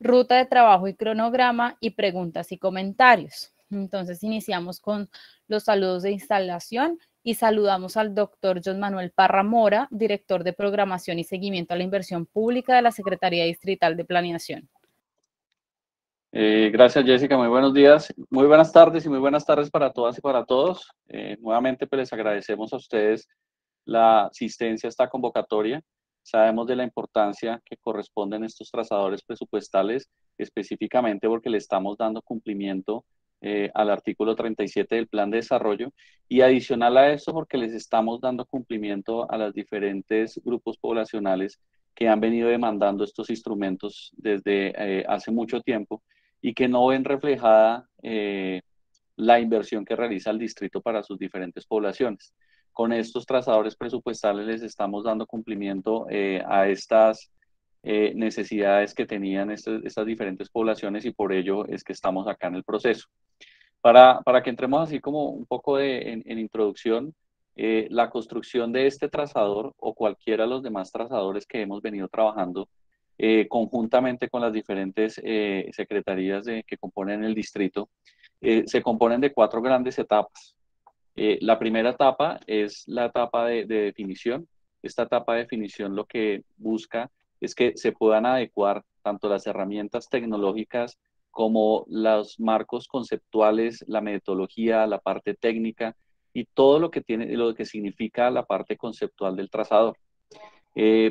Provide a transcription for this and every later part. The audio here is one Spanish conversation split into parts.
ruta de trabajo y cronograma y preguntas y comentarios. Entonces iniciamos con los saludos de instalación y saludamos al doctor John Manuel Parra Mora, director de Programación y Seguimiento a la Inversión Pública de la Secretaría Distrital de Planeación. Gracias, Jessica. Muy buenos días, muy buenas tardes y muy buenas tardes para todas y para todos. Nuevamente, pues les agradecemos a ustedes la asistencia a esta convocatoria. Sabemos de la importancia que corresponden estos trazadores presupuestales, específicamente porque le estamos dando cumplimiento al artículo 37 del Plan de Desarrollo y adicional a eso porque les estamos dando cumplimiento a los diferentes grupos poblacionales que han venido demandando estos instrumentos desde hace mucho tiempo y que no ven reflejada la inversión que realiza el distrito para sus diferentes poblaciones. Con estos trazadores presupuestales les estamos dando cumplimiento a estas necesidades que tenían estas diferentes poblaciones y por ello es que estamos acá en el proceso. Para que entremos así como un poco en introducción, la construcción de este trazador o cualquiera de los demás trazadores que hemos venido trabajando conjuntamente con las diferentes secretarías que componen el distrito, se componen de 4 grandes etapas. La primera etapa es la etapa de definición. Esta etapa de definición lo que busca es que se puedan adecuar tanto las herramientas tecnológicas como los marcos conceptuales, la metodología, la parte técnica y todo lo que significa la parte conceptual del trazador.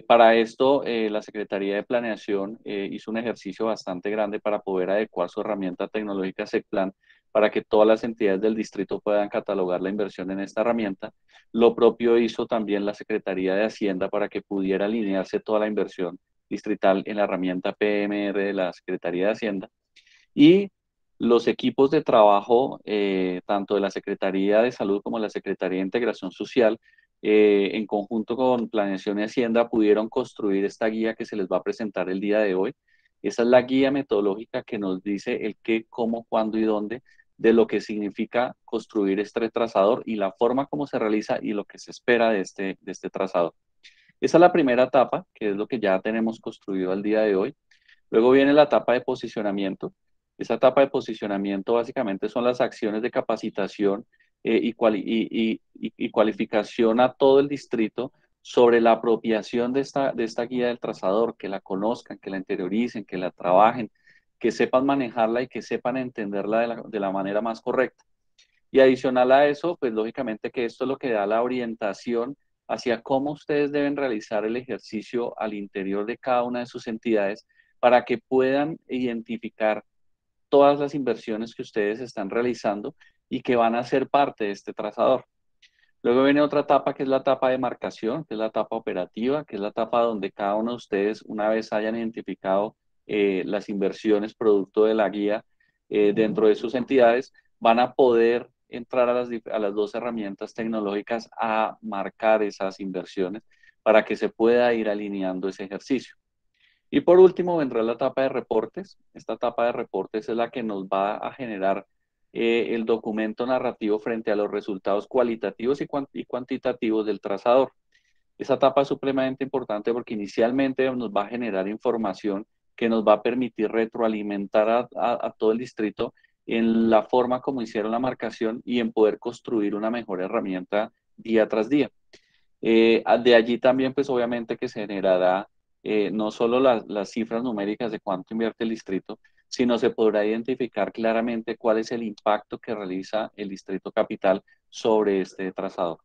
Para esto, la Secretaría de Planeación hizo un ejercicio bastante grande para poder adecuar su herramienta tecnológica SECPLAN para que todas las entidades del distrito puedan catalogar la inversión en esta herramienta. Lo propio hizo también la Secretaría de Hacienda para que pudiera alinearse toda la inversión distrital en la herramienta PMR de la Secretaría de Hacienda. Y los equipos de trabajo, tanto de la Secretaría de Salud como de la Secretaría de Integración Social, en conjunto con Planeación y Hacienda, pudieron construir esta guía que se les va a presentar el día de hoy. Esa es la guía metodológica que nos dice el qué, cómo, cuándo y dónde de lo que significa construir este trazador y la forma como se realiza y lo que se espera de este trazador. Esa es la primera etapa, que es lo que ya tenemos construido al día de hoy. Luego viene la etapa de posicionamiento. Esa etapa de posicionamiento básicamente son las acciones de capacitación y cualificación a todo el distrito sobre la apropiación de esta guía del trazador, que la conozcan, que la interioricen, que la trabajen, que sepan manejarla y que sepan entenderla de la manera más correcta. Y adicional a eso, pues lógicamente que esto es lo que da la orientación hacia cómo ustedes deben realizar el ejercicio al interior de cada una de sus entidades para que puedan identificar todas las inversiones que ustedes están realizando y que van a ser parte de este trazador. Luego viene otra etapa que es la etapa de marcación, que es la etapa operativa, que es la etapa donde cada uno de ustedes, una vez hayan identificado las inversiones producto de la guía dentro de sus entidades, van a poder entrar a las 2 herramientas tecnológicas a marcar esas inversiones para que se pueda ir alineando ese ejercicio. Y por último vendrá la etapa de reportes. Esta etapa de reportes es la que nos va a generar el documento narrativo frente a los resultados cualitativos y cuantitativos del trazador. Esa etapa es supremamente importante porque inicialmente nos va a generar información que nos va a permitir retroalimentar a todo el distrito en la forma como hicieron la marcación y en poder construir una mejor herramienta día tras día. De allí también, pues obviamente que se generará no solo las cifras numéricas de cuánto invierte el distrito, sino se podrá identificar claramente cuál es el impacto que realiza el distrito capital sobre este trazador.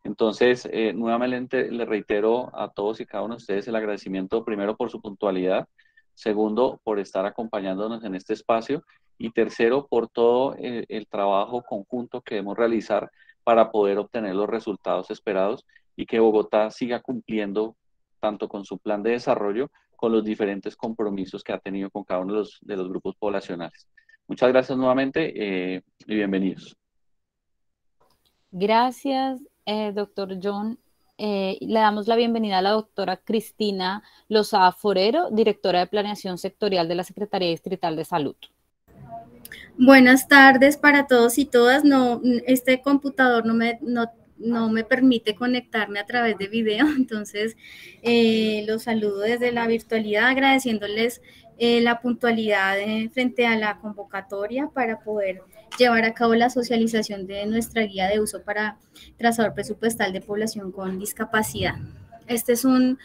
Entonces, nuevamente le reitero a todos y cada uno de ustedes el agradecimiento, primero por su puntualidad, segundo por estar acompañándonos en este espacio y tercero por todo el trabajo conjunto que debemos realizar para poder obtener los resultados esperados y que Bogotá siga cumpliendo tanto con su plan de desarrollo, con los diferentes compromisos que ha tenido con cada uno de los grupos poblacionales. Muchas gracias nuevamente y bienvenidos. Gracias, doctor John. Le damos la bienvenida a la doctora Cristina Lozada Forero, directora de Planeación Sectorial de la Secretaría Distrital de Salud. Buenas tardes para todos y todas. No, este computador no me permite conectarme a través de video, entonces los saludo desde la virtualidad, agradeciéndoles la puntualidad frente a la convocatoria para poder llevar a cabo la socialización de nuestra guía de uso para trazador presupuestal de población con discapacidad. Este es un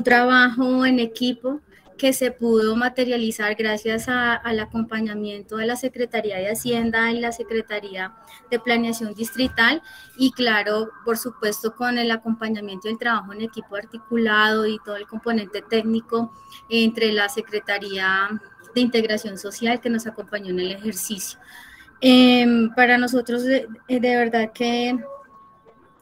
trabajo en equipo que se pudo materializar gracias al acompañamiento de la Secretaría de Hacienda y la Secretaría de Planeación Distrital y claro, por supuesto con el acompañamiento del trabajo en equipo articulado y todo el componente técnico entre la Secretaría de Integración Social que nos acompañó en el ejercicio. Para nosotros de verdad que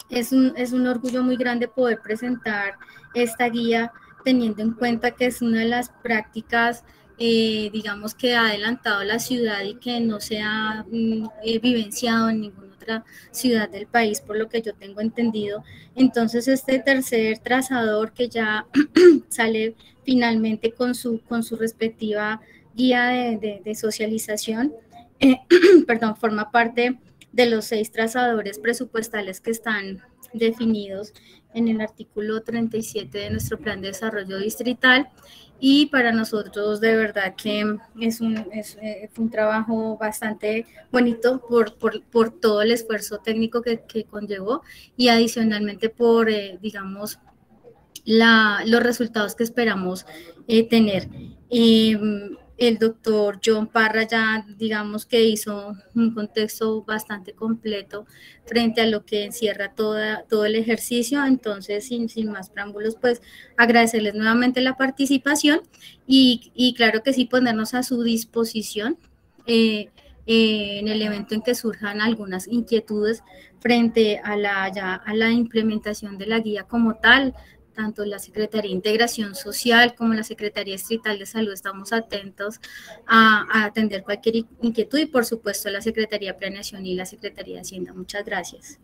es un orgullo muy grande poder presentar esta guía teniendo en cuenta que es una de las prácticas, digamos, que ha adelantado la ciudad y que no se ha vivenciado en ninguna otra ciudad del país, por lo que yo tengo entendido. Entonces, este tercer trazador que ya sale finalmente con su respectiva guía de socialización, perdón, forma parte de los 6 trazadores presupuestales que están definidos en el artículo 37 de nuestro plan de desarrollo distrital y para nosotros de verdad que es un trabajo bastante bonito por todo el esfuerzo técnico que conllevó y adicionalmente por, digamos, los resultados que esperamos tener. El doctor John Parra ya, digamos que hizo un contexto bastante completo frente a lo que encierra todo el ejercicio, entonces sin más preámbulos, pues agradecerles nuevamente la participación y claro que sí ponernos a su disposición en el evento en que surjan algunas inquietudes frente a la implementación de la guía como tal. Tanto la Secretaría de Integración Social como la Secretaría Distrital de Salud estamos atentos a atender cualquier inquietud y por supuesto la Secretaría de Planeación y la Secretaría de Hacienda. Muchas gracias.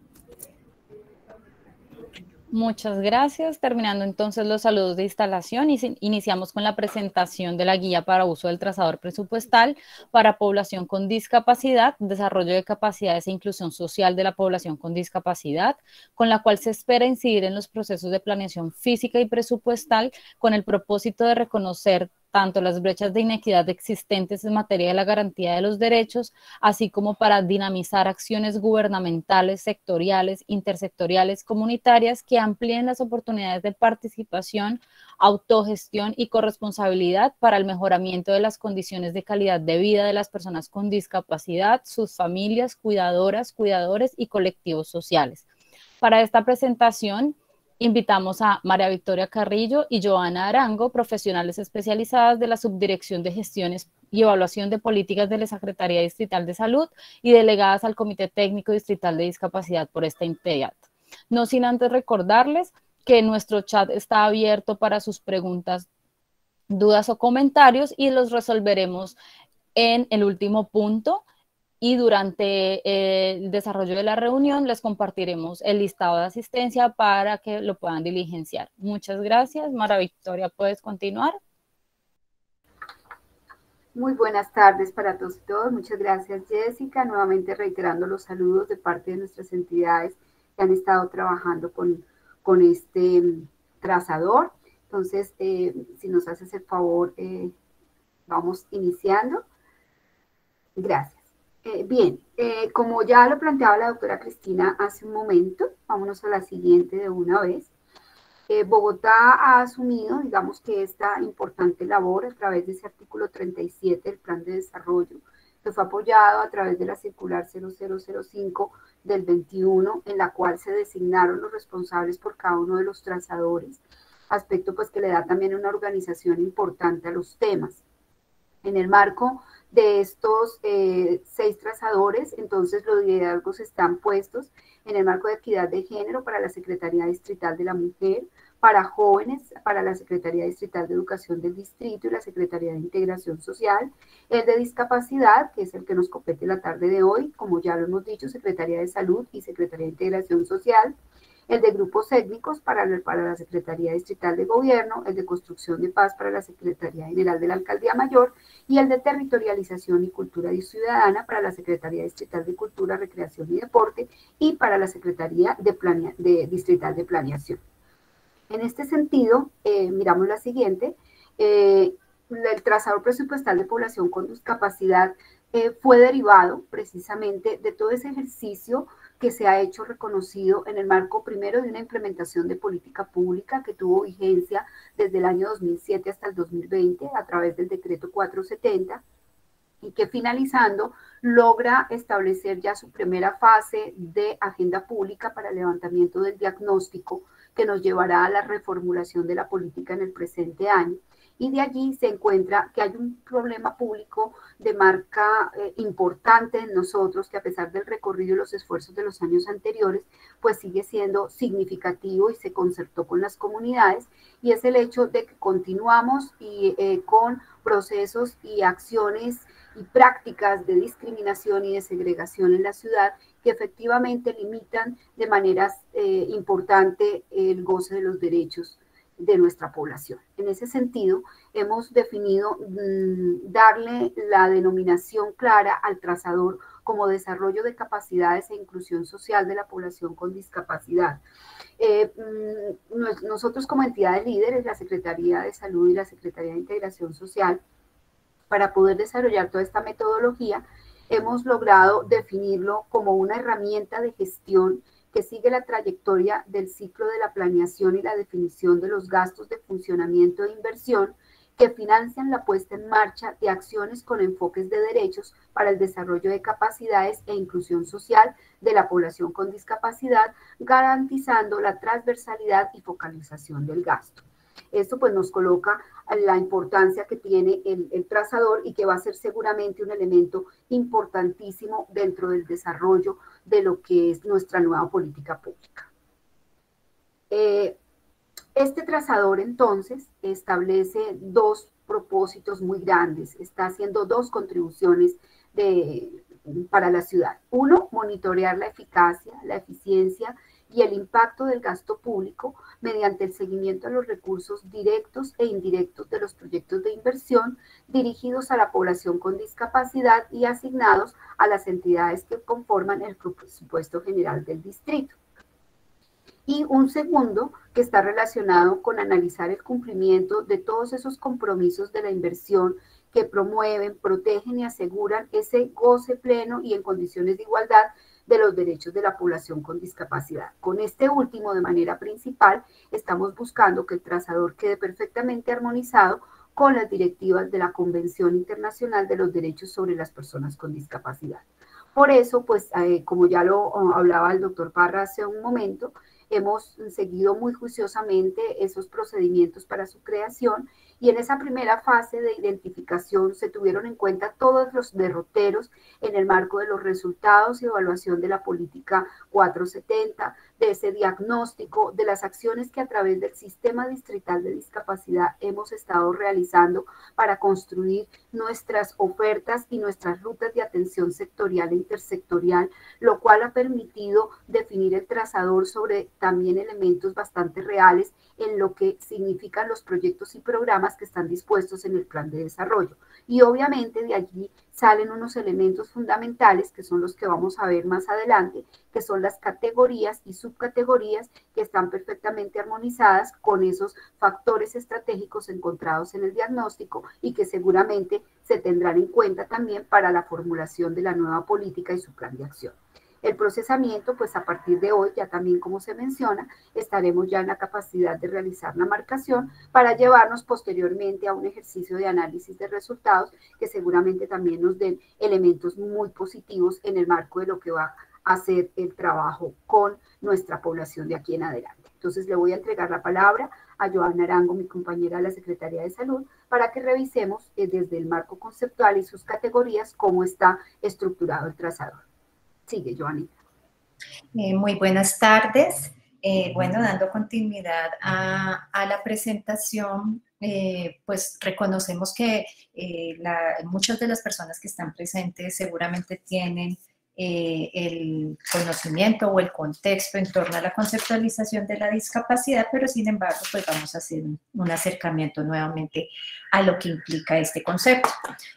Muchas gracias. Terminando entonces los saludos de instalación, iniciamos con la presentación de la guía para uso del trazador presupuestal para población con discapacidad, desarrollo de capacidades e inclusión social de la población con discapacidad, con la cual se espera incidir en los procesos de planeación física y presupuestal con el propósito de reconocer tanto las brechas de inequidad existentes en materia de la garantía de los derechos, así como para dinamizar acciones gubernamentales, sectoriales, intersectoriales, comunitarias que amplíen las oportunidades de participación, autogestión y corresponsabilidad para el mejoramiento de las condiciones de calidad de vida de las personas con discapacidad, sus familias, cuidadoras, cuidadores y colectivos sociales. Para esta presentación, invitamos a María Victoria Carrillo y Joana Arango, profesionales especializadas de la Subdirección de Gestiones y Evaluación de Políticas de la Secretaría Distrital de Salud y delegadas al Comité Técnico Distrital de Discapacidad por esta entidad. No sin antes recordarles que nuestro chat está abierto para sus preguntas, dudas o comentarios y los resolveremos en el último punto. Y durante el desarrollo de la reunión les compartiremos el listado de asistencia para que lo puedan diligenciar. Muchas gracias. María Victoria, ¿puedes continuar? Muy buenas tardes para todos y todas. Muchas gracias, Jessica. Nuevamente reiterando los saludos de parte de nuestras entidades que han estado trabajando con este trazador. Entonces, si nos haces el favor, vamos iniciando. Gracias. Bien, como ya lo planteaba la doctora Cristina hace un momento, vámonos a la siguiente de una vez. Bogotá ha asumido, digamos que esta importante labor a través de ese artículo 37 del Plan de Desarrollo, que fue apoyado a través de la circular 0005 del 21, en la cual se designaron los responsables por cada uno de los trazadores, aspecto pues que le da también una organización importante a los temas. En el marco de estos 6 trazadores, entonces los liderazgos están puestos en el marco de equidad de género para la Secretaría Distrital de la Mujer, para jóvenes, para la Secretaría Distrital de Educación del Distrito y la Secretaría de Integración Social, el de discapacidad, que es el que nos compete la tarde de hoy, como ya lo hemos dicho, Secretaría de Salud y Secretaría de Integración Social, el de grupos étnicos para la Secretaría Distrital de Gobierno, el de Construcción de Paz para la Secretaría General de la Alcaldía Mayor y el de Territorialización y Cultura Ciudadana para la Secretaría Distrital de Cultura, Recreación y Deporte y para la Secretaría Distrital de Planeación. En este sentido, miramos la siguiente. el trazador presupuestal de población con discapacidad fue derivado precisamente de todo ese ejercicio que se ha hecho reconocido en el marco primero de una implementación de política pública que tuvo vigencia desde el año 2007 hasta el 2020 a través del decreto 470 y que finalizando logra establecer ya su primera fase de agenda pública para el levantamiento del diagnóstico que nos llevará a la reformulación de la política en el presente año. Y de allí se encuentra que hay un problema público de marca importante en nosotros, que a pesar del recorrido y los esfuerzos de los años anteriores, pues sigue siendo significativo y se concertó con las comunidades, y es el hecho de que continuamos con procesos y acciones y prácticas de discriminación y de segregación en la ciudad que efectivamente limitan de manera importante el goce de los derechos de nuestra población. En ese sentido, hemos definido darle la denominación clara al trazador como desarrollo de capacidades e inclusión social de la población con discapacidad. Nosotros como entidades líderes, la Secretaría de Salud y la Secretaría de Integración Social, para poder desarrollar toda esta metodología, hemos logrado definirlo como una herramienta de gestión que sigue la trayectoria del ciclo de la planeación y la definición de los gastos de funcionamiento e inversión que financian la puesta en marcha de acciones con enfoques de derechos para el desarrollo de capacidades e inclusión social de la población con discapacidad, garantizando la transversalidad y focalización del gasto. Esto pues nos coloca la importancia que tiene el trazador y que va a ser seguramente un elemento importantísimo dentro del desarrollo de lo que es nuestra nueva política pública. Este trazador entonces establece dos propósitos muy grandes, está haciendo dos contribuciones para la ciudad. Uno, monitorear la eficacia, la eficiencia y el impacto del gasto público mediante el seguimiento a los recursos directos e indirectos de los proyectos de inversión dirigidos a la población con discapacidad y asignados a las entidades que conforman el presupuesto general del distrito. Y un segundo que está relacionado con analizar el cumplimiento de todos esos compromisos de la inversión que promueven, protegen y aseguran ese goce pleno y en condiciones de igualdad de los derechos de la población con discapacidad. Con este último, de manera principal, estamos buscando que el trazador quede perfectamente armonizado con las directivas de la Convención Internacional de los Derechos sobre las Personas con Discapacidad. Por eso, pues, como ya lo hablaba el doctor Parra hace un momento, hemos seguido muy juiciosamente esos procedimientos para su creación y en esa primera fase de identificación se tuvieron en cuenta todos los derroteros en el marco de los resultados y evaluación de la política 470, de ese diagnóstico, de las acciones que a través del sistema distrital de discapacidad hemos estado realizando para construir nuestras ofertas y nuestras rutas de atención sectorial e intersectorial, lo cual ha permitido definir el trazador sobre también elementos bastante reales en lo que significan los proyectos y programas que están dispuestos en el plan de desarrollo. Y obviamente de allí salen unos elementos fundamentales que son los que vamos a ver más adelante, que son las categorías y subcategorías que están perfectamente armonizadas con esos factores estratégicos encontrados en el diagnóstico y que seguramente se tendrán en cuenta también para la formulación de la nueva política y su plan de acción. El procesamiento, pues a partir de hoy, ya también como se menciona, estaremos ya en la capacidad de realizar la marcación para llevarnos posteriormente a un ejercicio de análisis de resultados que seguramente también nos den elementos muy positivos en el marco de lo que va a hacer el trabajo con nuestra población de aquí en adelante. Entonces le voy a entregar la palabra a Joana Arango, mi compañera de la Secretaría de Salud, para que revisemos desde el marco conceptual y sus categorías cómo está estructurado el trazador. Sigue, Joanita. Muy buenas tardes. Bueno, dando continuidad a la presentación, pues reconocemos que muchas de las personas que están presentes seguramente tienen el conocimiento o el contexto en torno a la conceptualización de la discapacidad, pero sin embargo, pues vamos a hacer un acercamiento nuevamente a lo que implica este concepto.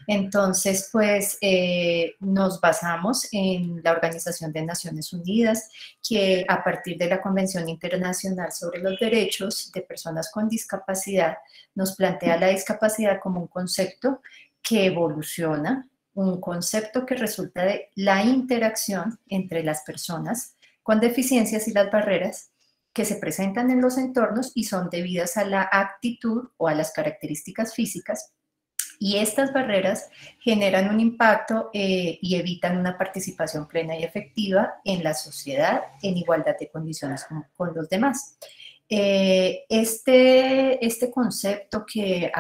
Entonces, pues nos basamos en la Organización de Naciones Unidas, que a partir de la Convención Internacional sobre los Derechos de Personas con Discapacidad, nos plantea la discapacidad como un concepto que evoluciona, un concepto que resulta de la interacción entre las personas con deficiencias y las barreras que se presentan en los entornos y son debidas a la actitud o a las características físicas, y estas barreras generan un impacto y evitan una participación plena y efectiva en la sociedad en igualdad de condiciones con los demás. Este concepto que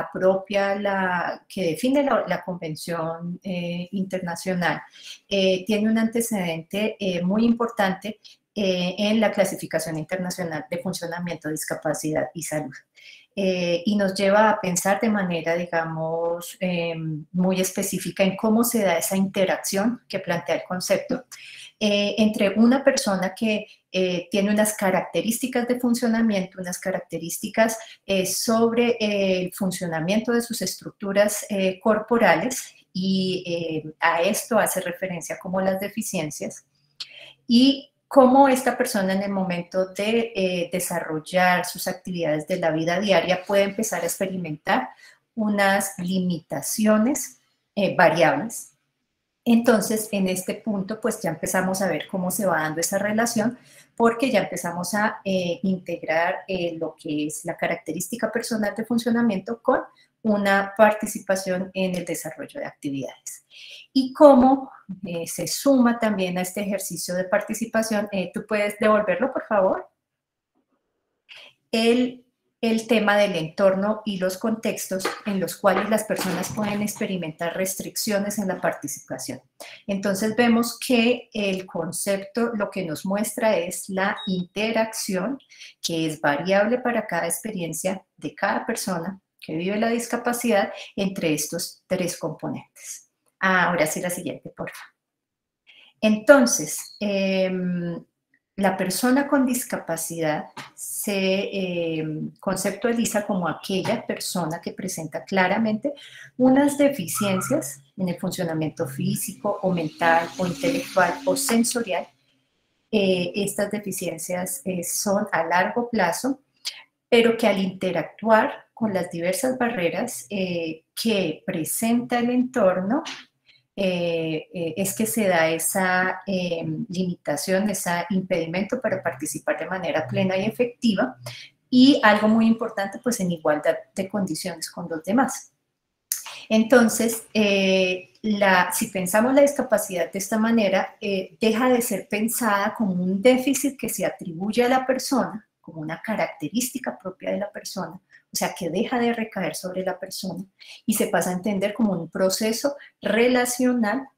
que define la Convención Internacional tiene un antecedente muy importante en la Clasificación Internacional de Funcionamiento, Discapacidad y Salud. Y nos lleva a pensar de manera, digamos, muy específica en cómo se da esa interacción que plantea el concepto entre una persona que tiene unas características de funcionamiento, unas características sobre el funcionamiento de sus estructuras corporales, y a esto hace referencia como las deficiencias, y cómo esta persona en el momento de desarrollar sus actividades de la vida diaria puede empezar a experimentar unas limitaciones variables. Entonces, en este punto, pues ya empezamos a ver cómo se va dando esa relación, porque ya empezamos a integrar lo que es la característica personal de funcionamiento con una participación en el desarrollo de actividades. Y cómo se suma también a este ejercicio de participación, ¿tú puedes devolverlo, por favor? El tema del entorno y los contextos en los cuales las personas pueden experimentar restricciones en la participación. Entonces vemos que el concepto lo que nos muestra es la interacción, que es variable para cada experiencia de cada persona que vive la discapacidad entre estos tres componentes. Ahora sí, la siguiente, por favor. Entonces, la persona con discapacidad se conceptualiza como aquella persona que presenta claramente unas deficiencias en el funcionamiento físico o mental o intelectual o sensorial. Estas deficiencias son a largo plazo, pero que al interactuar con las diversas barreras que presenta el entorno, es que se da esa limitación, ese impedimento para participar de manera plena y efectiva, y algo muy importante, pues en igualdad de condiciones con los demás. Entonces, si pensamos la discapacidad de esta manera, deja de ser pensada como un déficit que se atribuye a la persona, como una característica propia de la persona, o sea, que deja de recaer sobre la persona, y se pasa a entender como un proceso relacional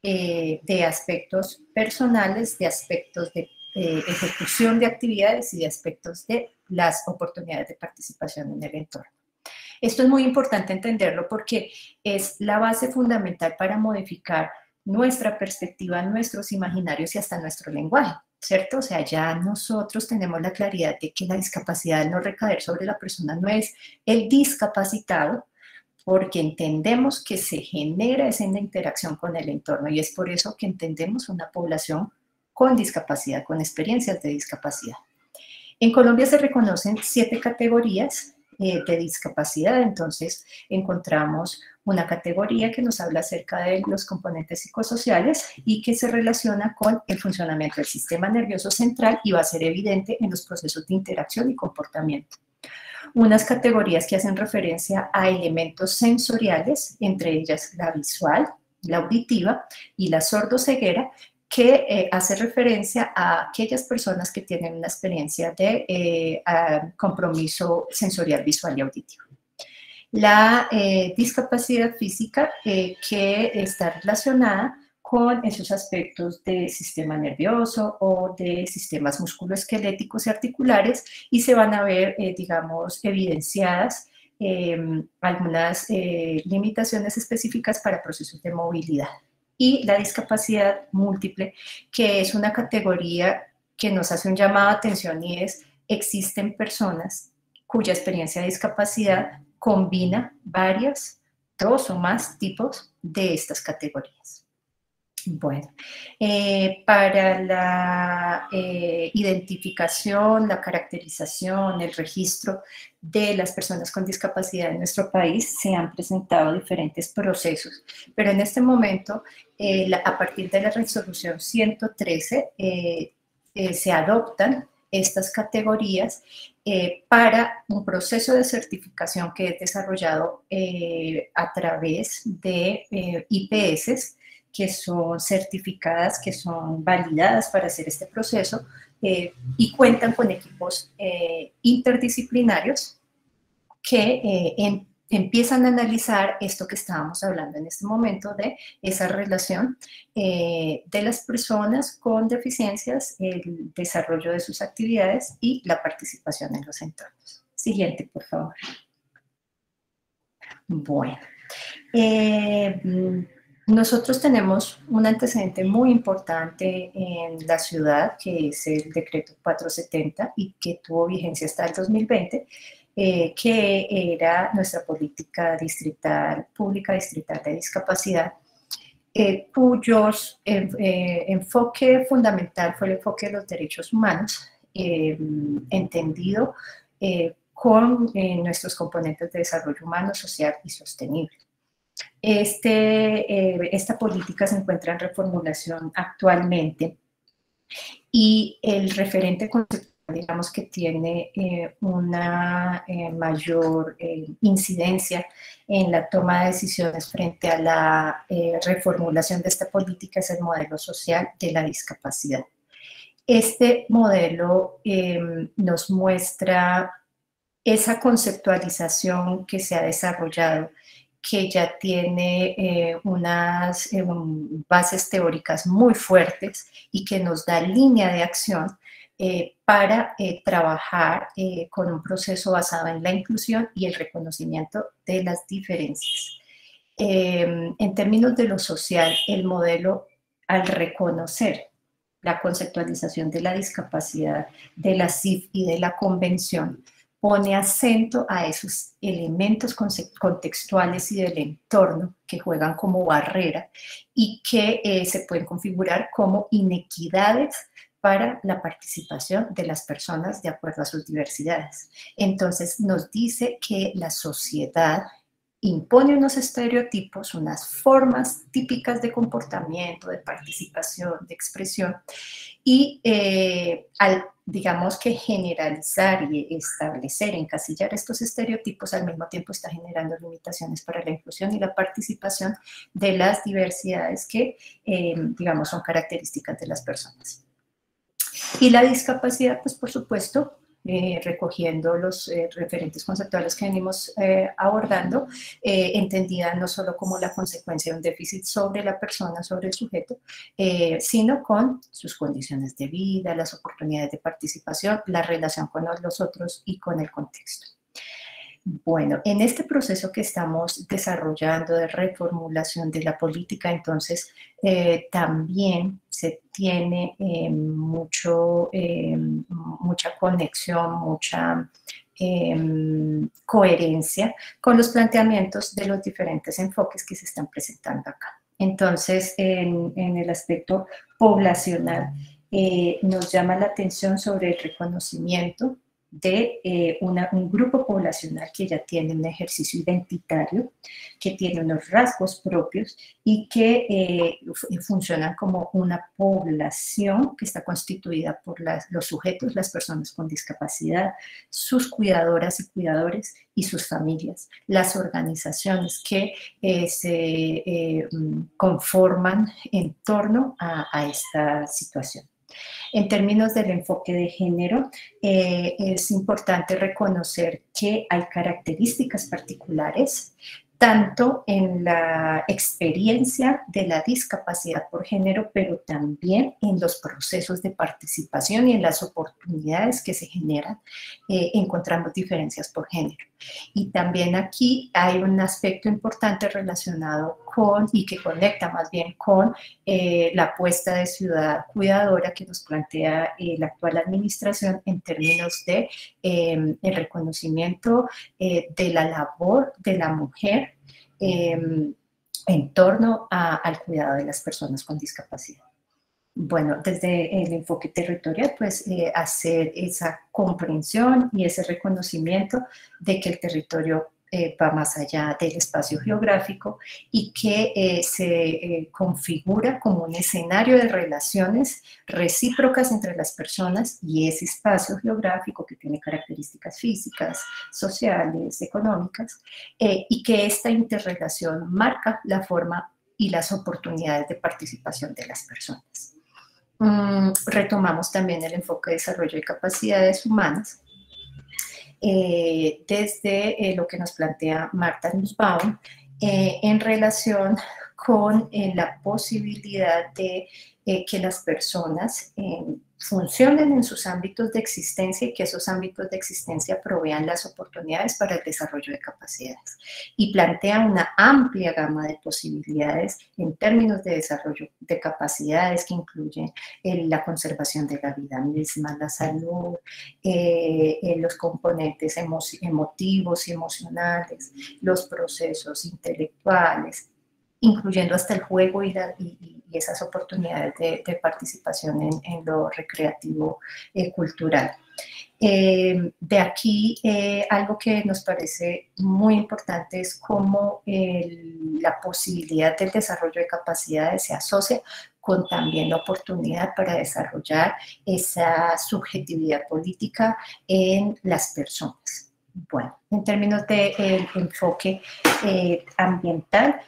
de aspectos personales, de aspectos de ejecución de actividades y de aspectos de las oportunidades de participación en el entorno. Esto es muy importante entenderlo porque es la base fundamental para modificar nuestra perspectiva, nuestros imaginarios y hasta nuestro lenguaje, ¿cierto? O sea, ya nosotros tenemos la claridad de que la discapacidad, al no recaer sobre la persona, no es el discapacitado, porque entendemos que se genera esa interacción con el entorno, y es por eso que entendemos una población con discapacidad, con experiencias de discapacidad. En Colombia se reconocen 7 categorías de discapacidad. Entonces encontramos una categoría que nos habla acerca de los componentes psicosociales y que se relaciona con el funcionamiento del sistema nervioso central y va a ser evidente en los procesos de interacción y comportamiento. Unas categorías que hacen referencia a elementos sensoriales, entre ellas la visual, la auditiva y la sordoceguera, que hace referencia a aquellas personas que tienen una experiencia de compromiso sensorial, visual y auditivo. La discapacidad física que está relacionada con esos aspectos de sistema nervioso o de sistemas musculoesqueléticos y articulares, y se van a ver, digamos, evidenciadas algunas limitaciones específicas para procesos de movilidad. y la discapacidad múltiple, que es una categoría que nos hace un llamado de atención y es, existen personas cuya experiencia de discapacidad combina dos o más tipos de estas categorías. Bueno, para la identificación, la caracterización, el registro de las personas con discapacidad en nuestro país se han presentado diferentes procesos, pero en este momento, a partir de la resolución 113, se adoptan estas categorías para un proceso de certificación que es desarrollado a través de IPS, que son certificadas, que son validadas para hacer este proceso y cuentan con equipos interdisciplinarios que empiezan a analizar esto que estábamos hablando en este momento de esa relación de las personas con deficiencias, el desarrollo de sus actividades y la participación en los entornos. Siguiente, por favor. Bueno. Nosotros tenemos un antecedente muy importante en la ciudad, que es el decreto 470 y que tuvo vigencia hasta el 2020, que era nuestra política distrital, pública distrital de discapacidad, cuyo enfoque fundamental fue el enfoque de los derechos humanos, entendido con nuestros componentes de desarrollo humano, social y sostenible. Esta política se encuentra en reformulación actualmente y el referente conceptual, digamos, que tiene una mayor incidencia en la toma de decisiones frente a la reformulación de esta política es el modelo social de la discapacidad. Este modelo nos muestra esa conceptualización que se ha desarrollado, que ya tiene unas bases teóricas muy fuertes y que nos da línea de acción para trabajar con un proceso basado en la inclusión y el reconocimiento de las diferencias. En términos de lo social, el modelo, al reconocer la conceptualización de la discapacidad, de la CIF y de la convención, pone acento a esos elementos contextuales y del entorno que juegan como barrera y que se pueden configurar como inequidades para la participación de las personas de acuerdo a sus diversidades. Entonces nos dice que la sociedad impone unos estereotipos, unas formas típicas de comportamiento, de participación, de expresión, y al, digamos que generalizar y establecer, encasillar estos estereotipos, al mismo tiempo está generando limitaciones para la inclusión y la participación de las diversidades que, digamos, son características de las personas. Y la discapacidad, pues por supuesto, recogiendo los referentes conceptuales que venimos abordando, entendida no solo como la consecuencia de un déficit sobre la persona, sobre el sujeto, sino con sus condiciones de vida, las oportunidades de participación, la relación con los otros y con el contexto. Bueno, en este proceso que estamos desarrollando de reformulación de la política, entonces también se tiene mucha conexión, mucha coherencia con los planteamientos de los diferentes enfoques que se están presentando acá. Entonces, en el aspecto poblacional, nos llama la atención sobre el reconocimiento de un grupo poblacional que ya tiene un ejercicio identitario, que tiene unos rasgos propios y que funcionan como una población que está constituida por los sujetos, las personas con discapacidad, sus cuidadoras y cuidadores y sus familias, las organizaciones que se conforman en torno a esta situación. En términos del enfoque de género, es importante reconocer que hay características particulares tanto en la experiencia de la discapacidad por género, pero también en los procesos de participación y en las oportunidades que se generan, encontramos diferencias por género. Y también aquí hay un aspecto importante relacionado con, y que conecta más bien con la apuesta de ciudad cuidadora que nos plantea la actual administración en términos de el reconocimiento de la labor de la mujer en torno al cuidado de las personas con discapacidad. Bueno, desde el enfoque territorial, pues hacer esa comprensión y ese reconocimiento de que el territorio va más allá del espacio geográfico y que se configura como un escenario de relaciones recíprocas entre las personas y ese espacio geográfico que tiene características físicas, sociales, económicas, y que esta interrelación marca la forma y las oportunidades de participación de las personas. Retomamos también el enfoque de desarrollo de capacidades humanas desde lo que nos plantea Marta Nussbaum en relación con la posibilidad de que las personas funcionen en sus ámbitos de existencia y que esos ámbitos de existencia provean las oportunidades para el desarrollo de capacidades. Y plantea una amplia gama de posibilidades en términos de desarrollo de capacidades que incluyen la conservación de la vida misma, la salud, los componentes emotivos y emocionales, los procesos intelectuales, incluyendo hasta el juego y esas oportunidades de participación en lo recreativo cultural. De aquí, algo que nos parece muy importante es cómo la posibilidad del desarrollo de capacidades se asocia con también la oportunidad para desarrollar esa subjetividad política en las personas. Bueno, en términos de enfoque ambiental,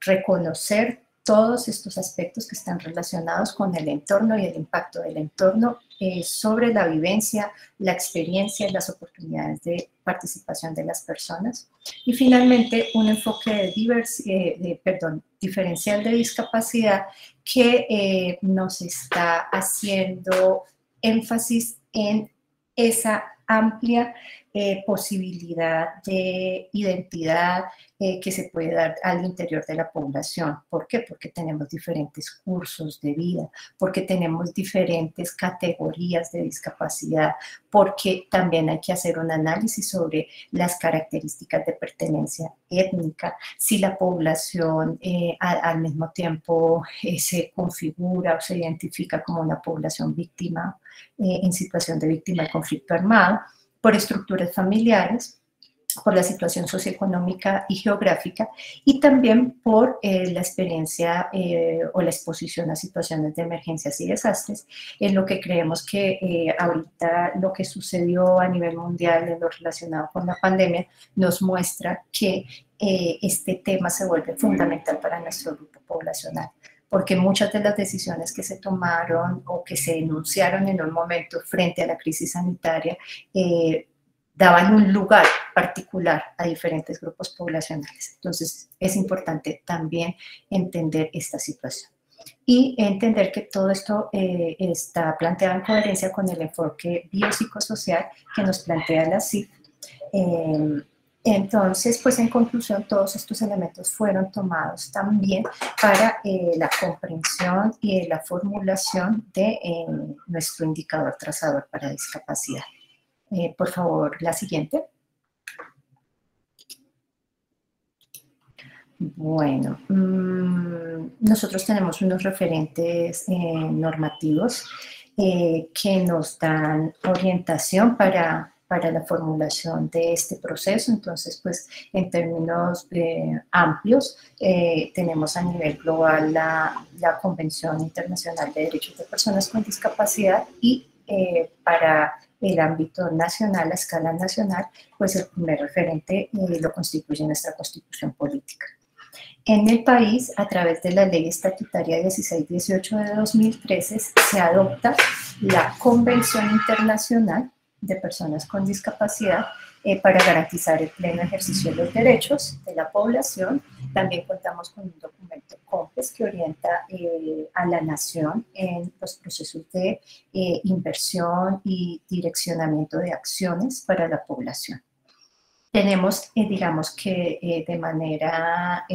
reconocer todos estos aspectos que están relacionados con el entorno y el impacto del entorno sobre la vivencia, la experiencia y las oportunidades de participación de las personas. Y finalmente, un enfoque diferencial de discapacidad que nos está haciendo énfasis en esa amplia posibilidad de identidad que se puede dar al interior de la población. ¿Por qué? Porque tenemos diferentes cursos de vida, porque tenemos diferentes categorías de discapacidad, porque también hay que hacer un análisis sobre las características de pertenencia étnica, si la población al mismo tiempo se configura o se identifica como una población víctima en situación de víctima de conflicto armado, por estructuras familiares, por la situación socioeconómica y geográfica, y también por la experiencia o la exposición a situaciones de emergencias y desastres, en lo que creemos que ahorita lo que sucedió a nivel mundial en lo relacionado con la pandemia nos muestra que este tema se vuelve fundamental para nuestro grupo poblacional, porque muchas de las decisiones que se tomaron o que se enunciaron en un momento frente a la crisis sanitaria daban un lugar particular a diferentes grupos poblacionales. Entonces, es importante también entender esta situación y entender que todo esto está planteado en coherencia con el enfoque biopsicosocial que nos plantea la CIF. Entonces, pues en conclusión, todos estos elementos fueron tomados también para la comprensión y la formulación de nuestro indicador trazador para discapacidad. Por favor, la siguiente. Bueno, nosotros tenemos unos referentes normativos que nos dan orientación para la formulación de este proceso. Entonces, pues, en términos amplios, tenemos a nivel global la Convención Internacional de Derechos de Personas con Discapacidad y para el ámbito nacional, a escala nacional, pues el primer referente lo constituye nuestra Constitución Política. En el país, a través de la Ley Estatutaria 1618 de 2013, se adopta la Convención Internacional de Personas con Discapacidad, para garantizar el pleno ejercicio de los derechos de la población. También contamos con un documento COMPES que orienta a la nación en los procesos de inversión y direccionamiento de acciones para la población. Tenemos, digamos que de manera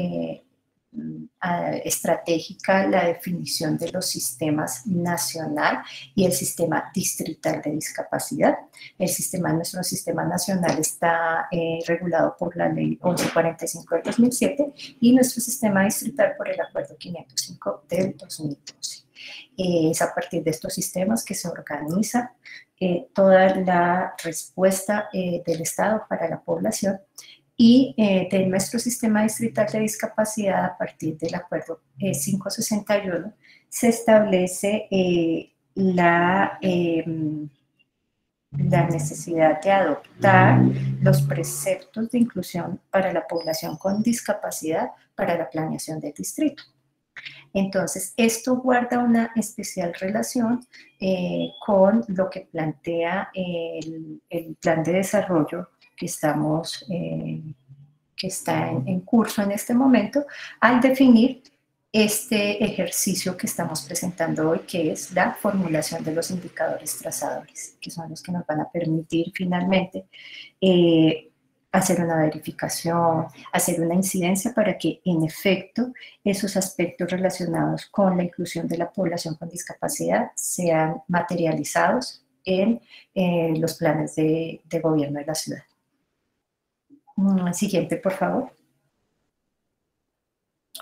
estratégica la definición de los sistemas nacional y el sistema distrital de discapacidad. Nuestro sistema nacional está regulado por la ley 1145 del 2007 y nuestro sistema distrital por el acuerdo 505 del 2012. Es a partir de estos sistemas que se organiza toda la respuesta del Estado para la población. Y de nuestro sistema distrital de discapacidad, a partir del acuerdo 561, se establece la necesidad de adoptar los preceptos de inclusión para la población con discapacidad para la planeación del distrito. Entonces, esto guarda una especial relación con lo que plantea el plan de desarrollo que está en curso en este momento, al definir este ejercicio que estamos presentando hoy, que es la formulación de los indicadores trazadores, que son los que nos van a permitir finalmente hacer una verificación, hacer una incidencia para que, en efecto, esos aspectos relacionados con la inclusión de la población con discapacidad sean materializados en los planes de gobierno de la ciudad. Siguiente, por favor.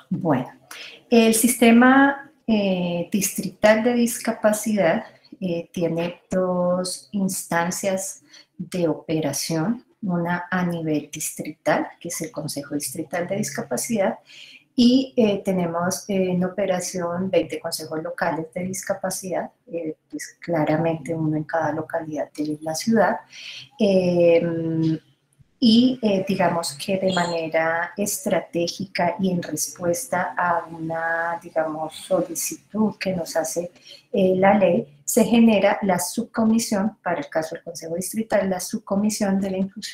Bueno, el sistema distrital de discapacidad tiene dos instancias de operación, una a nivel distrital, que es el Consejo Distrital de Discapacidad, y tenemos en operación 20 consejos locales de discapacidad, pues claramente uno en cada localidad de la ciudad, y digamos que de manera estratégica y en respuesta a una, digamos, solicitud que nos hace la ley, se genera la subcomisión, para el caso del Consejo Distrital, la subcomisión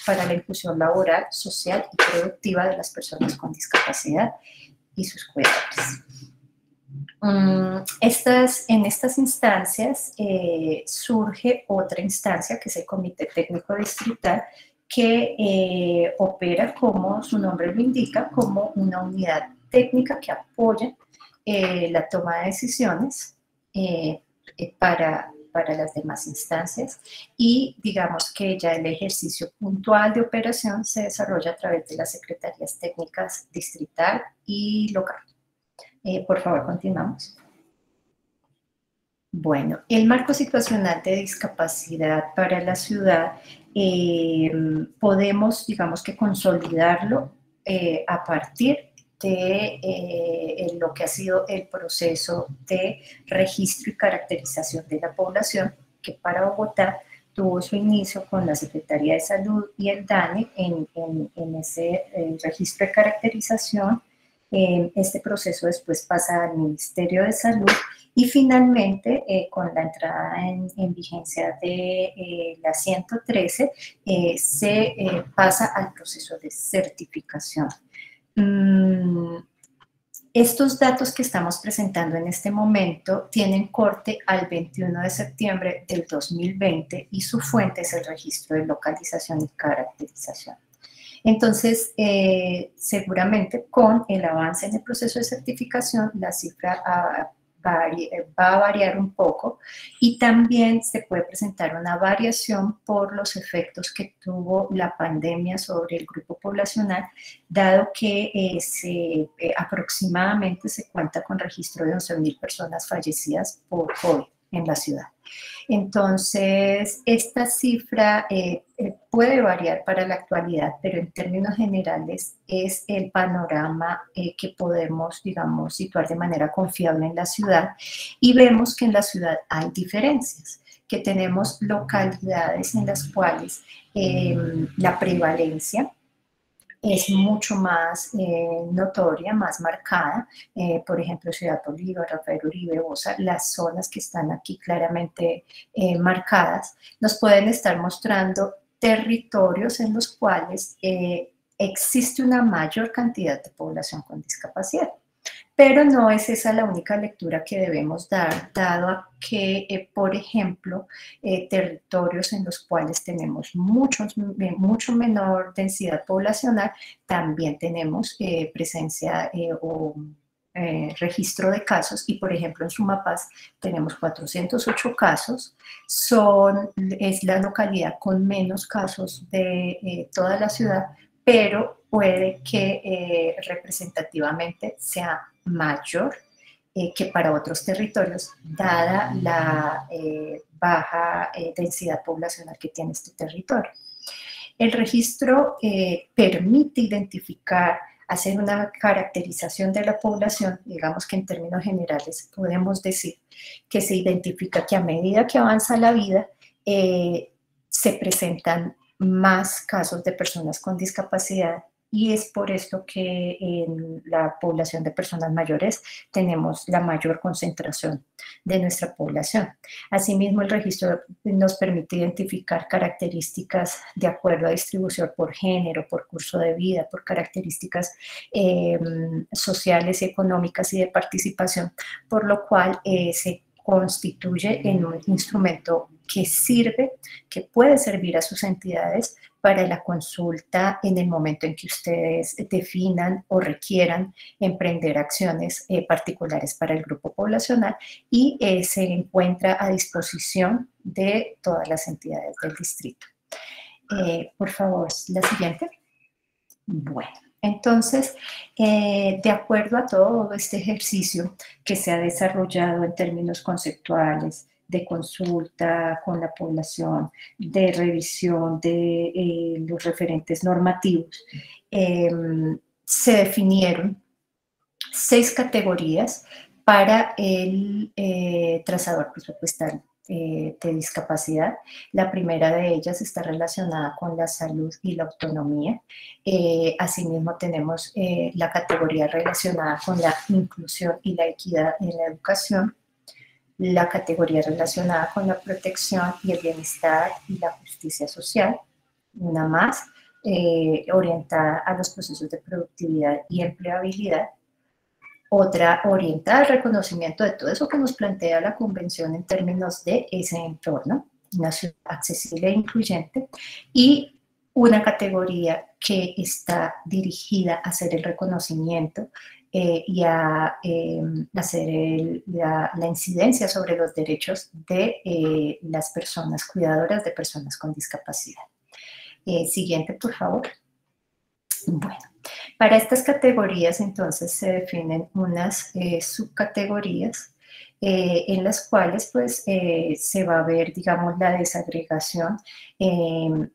para la inclusión laboral, social y productiva de las personas con discapacidad y sus cuidadores. En estas instancias surge otra instancia, que es el Comité Técnico Distrital, que opera, como su nombre lo indica, como una unidad técnica que apoya la toma de decisiones para las demás instancias, y digamos que ya el ejercicio puntual de operación se desarrolla a través de las secretarías técnicas distrital y local. Por favor, continuamos. Bueno, el marco situacional de discapacidad para la ciudad podemos, digamos que consolidarlo a partir de lo que ha sido el proceso de registro y caracterización de la población, que para Bogotá tuvo su inicio con la Secretaría de Salud y el DANE en ese registro de caracterización. Este proceso después pasa al Ministerio de Salud y finalmente, con la entrada en vigencia de la 113, se pasa al proceso de certificación. Estos datos que estamos presentando en este momento tienen corte al 21 de septiembre del 2020 y su fuente es el registro de localización y caracterización. Entonces, seguramente con el avance en el proceso de certificación, la cifra va a variar un poco, y también se puede presentar una variación por los efectos que tuvo la pandemia sobre el grupo poblacional, dado que aproximadamente se cuenta con registro de 11.000 personas fallecidas por COVID en la ciudad. Entonces, esta cifra puede variar para la actualidad, pero en términos generales es el panorama que podemos, digamos, situar de manera confiable en la ciudad, y vemos que en la ciudad hay diferencias, que tenemos localidades en las cuales la prevalencia es mucho más notoria, más marcada. Por ejemplo, Ciudad Bolívar, Rafael Uribe, Bosa, las zonas que están aquí claramente marcadas, nos pueden estar mostrando territorios en los cuales existe una mayor cantidad de población con discapacidad. Pero no es esa la única lectura que debemos dar, dado a que, por ejemplo, territorios en los cuales tenemos mucho menor densidad poblacional, también tenemos presencia o registro de casos, y por ejemplo en Sumapaz tenemos 408 casos, es la localidad con menos casos de toda la ciudad, pero puede que representativamente sea mayor que para otros territorios, dada la baja densidad poblacional que tiene este territorio. El registro permite identificar, hacer una caracterización de la población. Digamos que en términos generales podemos decir que se identifica que a medida que avanza la vida se presentan más casos de personas con discapacidad, y es por esto que en la población de personas mayores tenemos la mayor concentración de nuestra población. Asimismo, el registro nos permite identificar características de acuerdo a distribución por género, por curso de vida, por características sociales y económicas y de participación, por lo cual se constituye en un instrumento que sirve, que puede servir a sus entidades para la consulta en el momento en que ustedes definan o requieran emprender acciones particulares para el grupo poblacional, y se encuentra a disposición de todas las entidades del distrito. Por favor, la siguiente. Bueno. Entonces, de acuerdo a todo este ejercicio que se ha desarrollado en términos conceptuales, de consulta con la población, de revisión de los referentes normativos, se definieron 6 categorías para el trazador presupuestal de discapacidad. La primera de ellas está relacionada con la salud y la autonomía. Asimismo tenemos la categoría relacionada con la inclusión y la equidad en la educación, la categoría relacionada con la protección y el bienestar y la justicia social, una más orientada a los procesos de productividad y empleabilidad, otra orientada al reconocimiento de todo eso que nos plantea la Convención en términos de ese entorno, una ciudad accesible e incluyente, y una categoría que está dirigida a hacer el reconocimiento y a hacer la incidencia sobre los derechos de las personas cuidadoras de personas con discapacidad. Siguiente, por favor. Bueno, para estas categorías entonces se definen unas subcategorías en las cuales pues se va a ver, digamos, la desagregación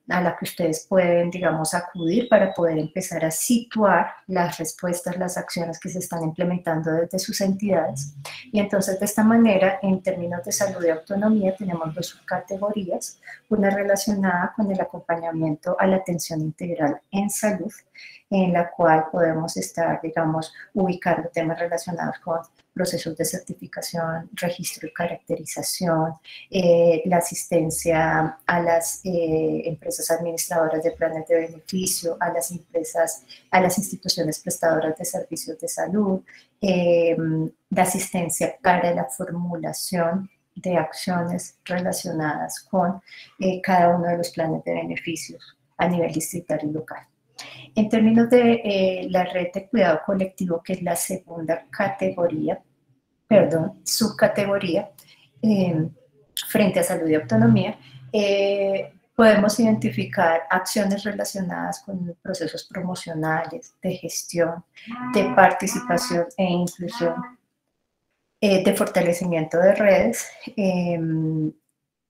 a la que ustedes pueden, digamos, acudir para poder empezar a situar las respuestas, las acciones que se están implementando desde sus entidades. Y entonces de esta manera, en términos de salud y autonomía, tenemos 2 subcategorías, una relacionada con el acompañamiento a la atención integral en salud, en la cual podemos estar, digamos, ubicando temas relacionados con procesos de certificación, registro y caracterización, la asistencia a las empresas administradoras de planes de beneficio, a las empresas, a las instituciones prestadoras de servicios de salud, la asistencia para la formulación de acciones relacionadas con cada uno de los planes de beneficios a nivel distrital y local. En términos de la red de cuidado colectivo, que es la segunda categoría, subcategoría, frente a salud y autonomía, podemos identificar acciones relacionadas con procesos promocionales, de gestión, de participación e inclusión, de fortalecimiento de redes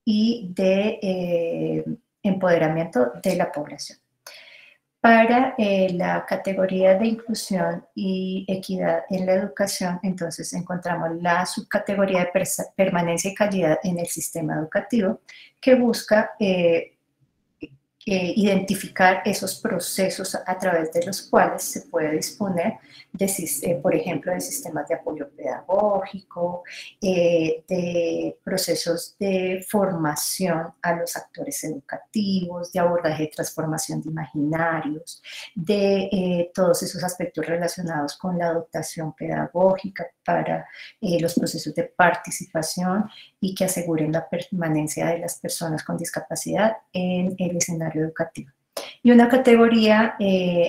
y de empoderamiento de la población. Para la categoría de inclusión y equidad en la educación, entonces encontramos la subcategoría de permanencia y calidad en el sistema educativo, que busca identificar esos procesos a través de los cuales se puede disponer, por ejemplo, de sistemas de apoyo pedagógico, de procesos de formación a los actores educativos, de abordaje de transformación de imaginarios, de todos esos aspectos relacionados con la dotación pedagógica para los procesos de participación y que aseguren la permanencia de las personas con discapacidad en el escenario educativo. Y una categoría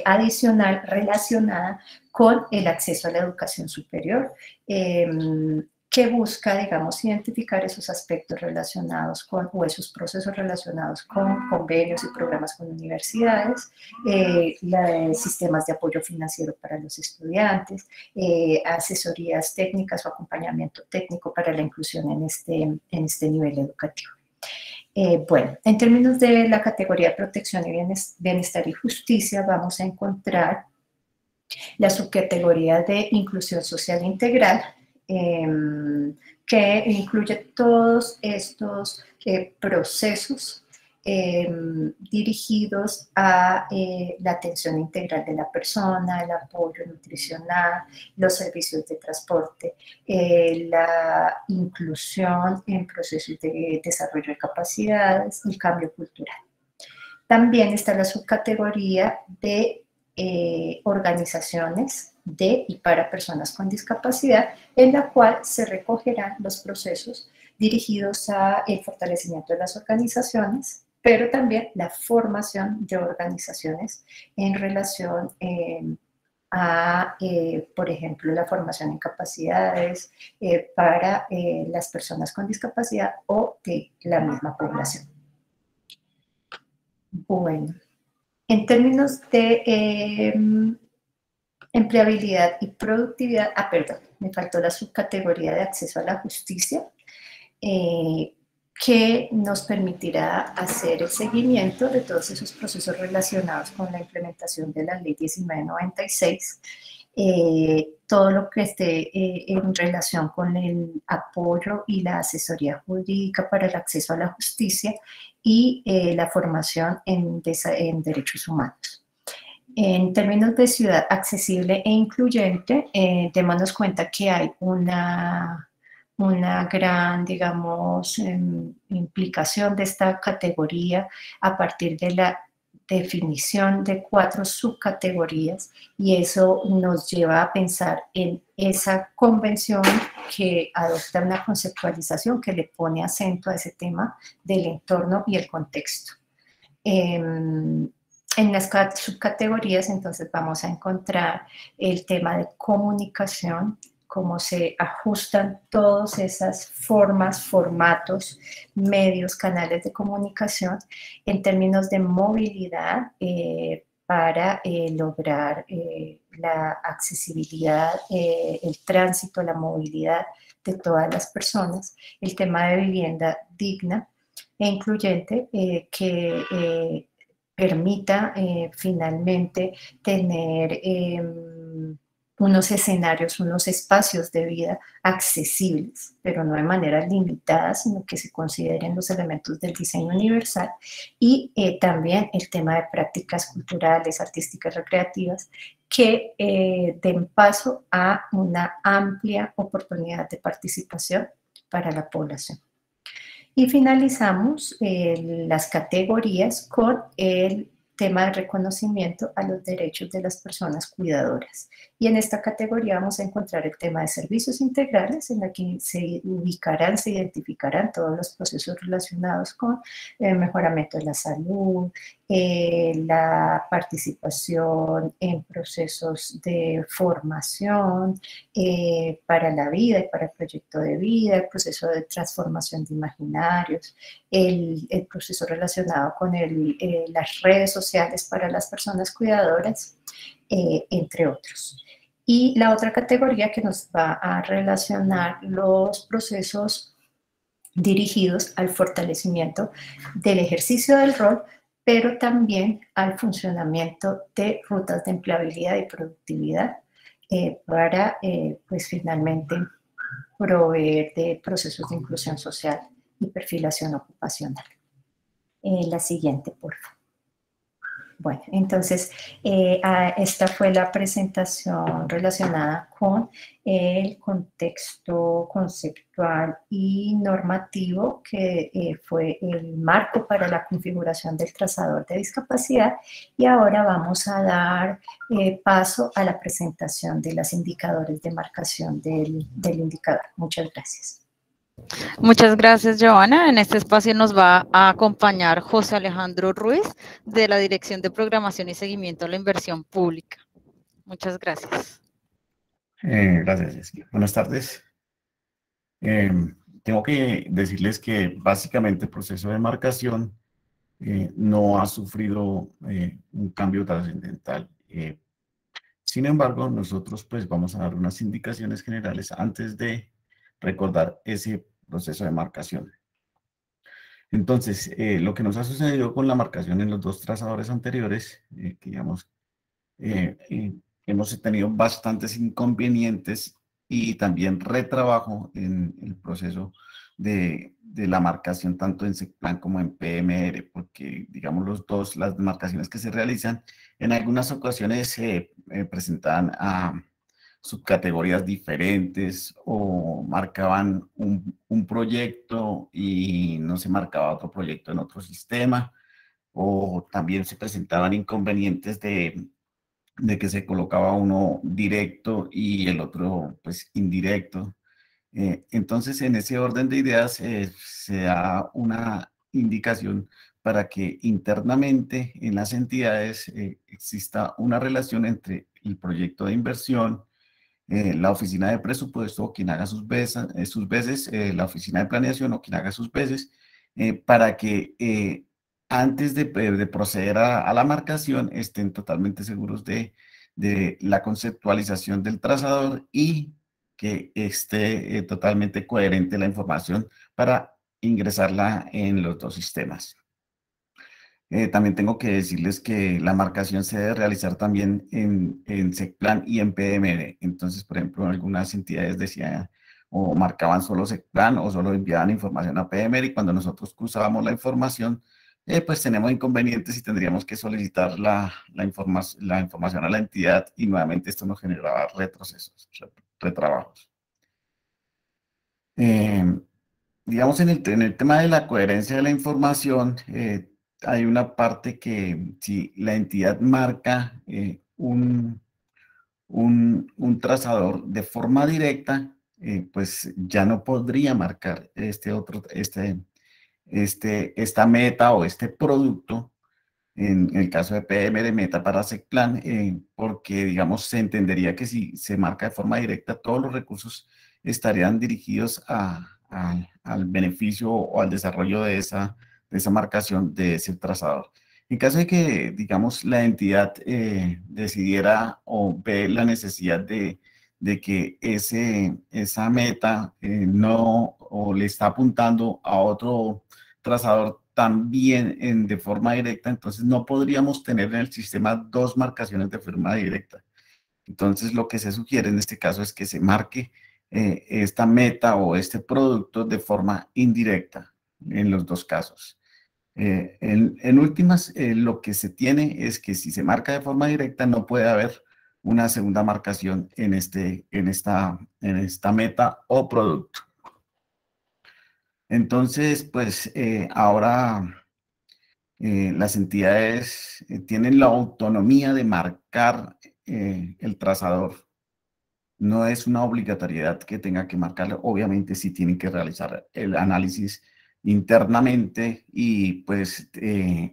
adicional relacionada con el acceso a la educación superior, que busca, digamos, identificar esos aspectos relacionados con, o esos procesos relacionados con convenios y programas con universidades, sistemas de apoyo financiero para los estudiantes, asesorías técnicas o acompañamiento técnico para la inclusión en este nivel educativo. Bueno, en términos de la categoría de protección y bienestar y justicia, vamos a encontrar la subcategoría de inclusión social integral, que incluye todos estos procesos dirigidos a la atención integral de la persona, el apoyo nutricional, los servicios de transporte, la inclusión en procesos de desarrollo de capacidades, el cambio cultural. También está la subcategoría de organizaciones de y para personas con discapacidad, en la cual se recogerán los procesos dirigidos al fortalecimiento de las organizaciones, pero también la formación de organizaciones en relación a, por ejemplo, la formación en capacidades para las personas con discapacidad o de la misma población. Bueno, en términos de empleabilidad y productividad, perdón, me faltó la subcategoría de acceso a la justicia, que nos permitirá hacer el seguimiento de todos esos procesos relacionados con la implementación de la Ley 1996, todo lo que esté en relación con el apoyo y la asesoría jurídica para el acceso a la justicia y la formación en derechos humanos. En términos de ciudad accesible e incluyente, démonos cuenta que hay una gran, digamos, implicación de esta categoría a partir de la definición de 4 subcategorías, y eso nos lleva a pensar en esa convención que adopta una conceptualización que le pone acento a ese tema del entorno y el contexto. En las subcategorías, entonces, vamos a encontrar el tema de comunicación, cómo se ajustan todas esas formas, formatos, medios, canales de comunicación en términos de movilidad para lograr la accesibilidad, el tránsito, la movilidad de todas las personas, el tema de vivienda digna e incluyente que permita finalmente tener unos escenarios, unos espacios de vida accesibles, pero no de manera limitada, sino que se consideren los elementos del diseño universal, y también el tema de prácticas culturales, artísticas, recreativas, que den paso a una amplia oportunidad de participación para la población. Y finalizamos las categorías con el tema de reconocimiento a los derechos de las personas cuidadoras. Y en esta categoría vamos a encontrar el tema de servicios integrales, en la que se ubicarán, se identificarán todos los procesos relacionados con el mejoramiento de la salud, la participación en procesos de formación para la vida y para el proyecto de vida, el proceso de transformación de imaginarios, el proceso relacionado con las redes sociales para las personas cuidadoras, entre otros. Y la otra categoría que nos va a relacionar los procesos dirigidos al fortalecimiento del ejercicio del rol, pero también al funcionamiento de rutas de empleabilidad y productividad para, pues finalmente, proveer de procesos de inclusión social y perfilación ocupacional. La siguiente, por favor. Bueno, entonces esta fue la presentación relacionada con el contexto conceptual y normativo que fue el marco para la configuración del trazador de discapacidad, y ahora vamos a dar paso a la presentación de los indicadores de marcación del indicador. Muchas gracias. Muchas gracias, Joana. En este espacio nos va a acompañar José Alejandro Ruiz, de la Dirección de Programación y Seguimiento a la Inversión Pública. Muchas gracias. Gracias, Jessica. Buenas tardes. Tengo que decirles que básicamente el proceso de marcación no ha sufrido un cambio trascendental. Sin embargo, nosotros pues vamos a dar unas indicaciones generales antes de recordar ese proceso de marcación. Entonces, lo que nos ha sucedido con la marcación en los dos trazadores anteriores, que digamos, hemos tenido bastantes inconvenientes y también retrabajo en el proceso de la marcación tanto en SECPLAN como en PMR, porque digamos las marcaciones que se realizan en algunas ocasiones se presentaban a subcategorías diferentes o marcaban un proyecto y no se marcaba otro proyecto en otro sistema, o también se presentaban inconvenientes de que se colocaba uno directo y el otro pues indirecto. Entonces, en ese orden de ideas se da una indicación para que internamente en las entidades exista una relación entre el proyecto de inversión, la oficina de presupuesto o quien haga sus veces, la oficina de planeación o quien haga sus veces, para que antes de proceder a la marcación estén totalmente seguros de la conceptualización del trazador y que esté totalmente coherente la información para ingresarla en los dos sistemas. También tengo que decirles que la marcación se debe realizar también en SECPLAN y en PMR. Entonces, por ejemplo, algunas entidades decían o marcaban solo SECPLAN o solo enviaban información a PMR, y cuando nosotros cruzábamos la información, pues tenemos inconvenientes y tendríamos que solicitar la información a la entidad, y nuevamente esto nos generaba retrocesos, retrabajos. Digamos, en el tema de la coherencia de la información, hay una parte que si la entidad marca un trazador de forma directa, pues ya no podría marcar esta meta o este producto, en el caso de PMR, meta para SECPLAN, porque, digamos, se entendería que si se marca de forma directa, todos los recursos estarían dirigidos al beneficio o al desarrollo de esa marcación de ese trazador. En caso de que, digamos, la entidad decidiera o ve la necesidad de que esa meta no, o le está apuntando a otro trazador también de forma directa, entonces no podríamos tener en el sistema dos marcaciones de forma directa. Entonces, lo que se sugiere en este caso es que se marque esta meta o este producto de forma indirecta en los dos casos. En últimas, lo que se tiene es que si se marca de forma directa, no puede haber una segunda marcación en esta meta o producto. Entonces, pues ahora las entidades tienen la autonomía de marcar el trazador. No es una obligatoriedad que tenga que marcarlo. Obviamente sí tienen que realizar el análisis internamente, y pues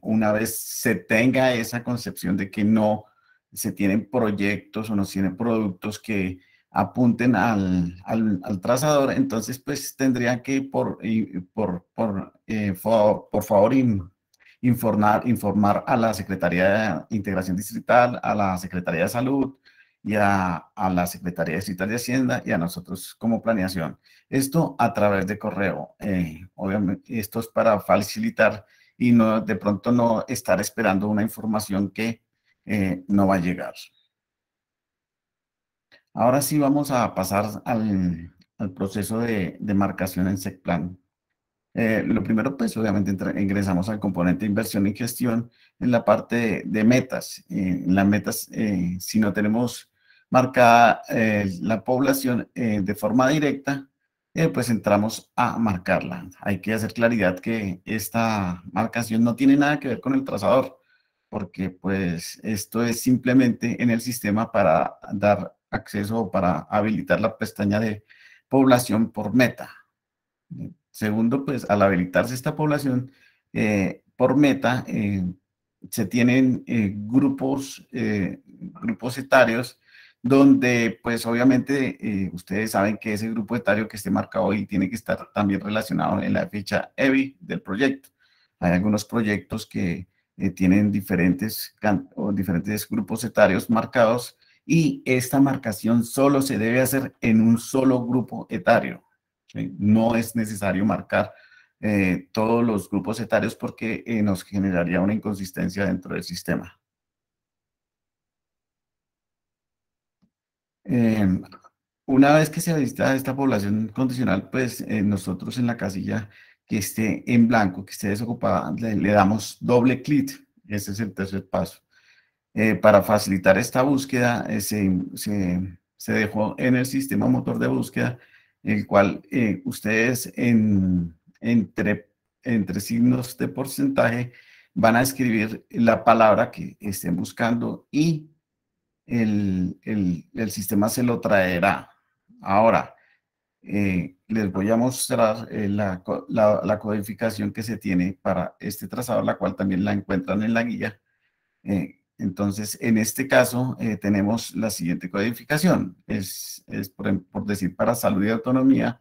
una vez se tenga esa concepción de que no se tienen proyectos o no se tienen productos que apunten al trazador, entonces pues tendrían que por favor informar a la Secretaría de Integración Distrital, a la Secretaría de Salud y a la Secretaría Distrital de Hacienda y a nosotros como planeación. Esto a través de correo. Obviamente esto es para facilitar y no, de pronto no estar esperando una información que no va a llegar. Ahora sí vamos a pasar al proceso de marcación en SECPLAN. Lo primero, pues obviamente ingresamos al componente de inversión y gestión en la parte de metas. En las metas, si no tenemos marcada la población de forma directa, pues entramos a marcarla. Hay que hacer claridad que esta marcación no tiene nada que ver con el trazador, porque pues esto es simplemente en el sistema para dar acceso o para habilitar la pestaña de población por meta. Segundo, pues al habilitarse esta población por meta, se tienen grupos etarios donde pues obviamente ustedes saben que ese grupo etario que esté marcado ahí tiene que estar también relacionado en la fecha EBI del proyecto. Hay algunos proyectos que tienen diferentes grupos etarios marcados y esta marcación solo se debe hacer en un solo grupo etario. ¿Sí? No es necesario marcar todos los grupos etarios porque nos generaría una inconsistencia dentro del sistema. Una vez que se visita esta población condicional, pues nosotros en la casilla que esté en blanco, que esté desocupada, le damos doble clic. Ese es el tercer paso. Para facilitar esta búsqueda, se dejó en el sistema motor de búsqueda, el cual ustedes entre signos de porcentaje van a escribir la palabra que estén buscando y el sistema se lo traerá. Ahora, les voy a mostrar la codificación que se tiene para este trazador, la cual también la encuentran en la guía. Entonces, en este caso, tenemos la siguiente codificación. Es por decir, para salud y autonomía,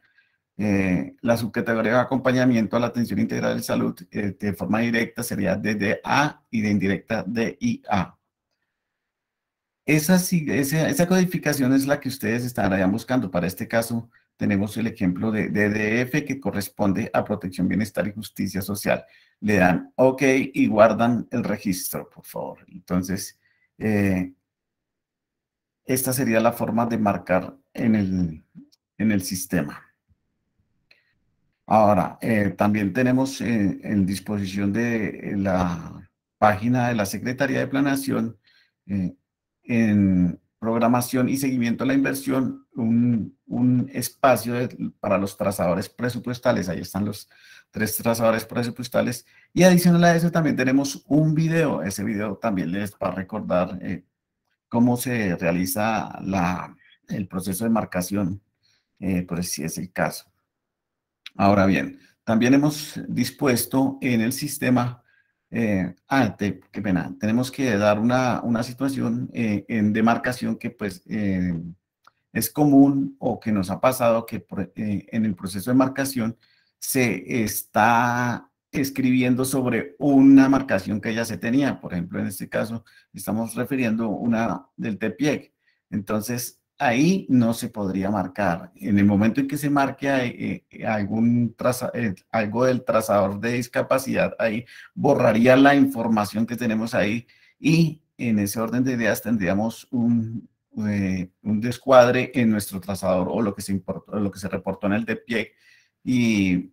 la subcategoría de acompañamiento a la atención integral de salud de forma directa sería DDA y de indirecta DIA. Esa codificación es la que ustedes estarían buscando. Para este caso, tenemos el ejemplo de DDF que corresponde a Protección, Bienestar y Justicia Social. Le dan OK y guardan el registro, por favor. Entonces, esta sería la forma de marcar en el sistema. Ahora, también tenemos en disposición de la página de la Secretaría de Planeación, en programación y seguimiento a la inversión, un espacio para los trazadores presupuestales. Ahí están los 3 trazadores presupuestales. Y adicional a eso también tenemos un video. Ese video también les va a recordar cómo se realiza el proceso de marcación, por si es el caso. Ahora bien, también hemos dispuesto en el sistema, qué pena, tenemos que dar una situación en demarcación que pues es común o que nos ha pasado que en el proceso de marcación se está escribiendo sobre una marcación que ya se tenía. Por ejemplo, en este caso estamos refiriendo una del TPIEC. Entonces, ahí no se podría marcar. En el momento en que se marque algo del trazador de discapacidad, ahí borraría la información que tenemos ahí y en ese orden de ideas tendríamos un descuadre en nuestro trazador o lo que se reportó en el DPIEC y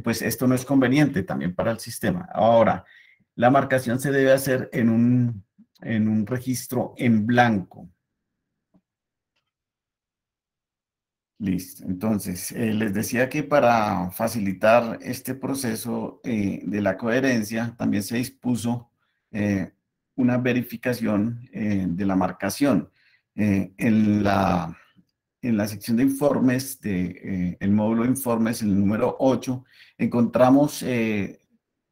pues esto no es conveniente también para el sistema. Ahora, la marcación se debe hacer en un registro en blanco. Listo. Entonces, les decía que para facilitar este proceso de la coherencia, también se dispuso una verificación de la marcación. En la sección de informes, el módulo de informes, en el número 8, encontramos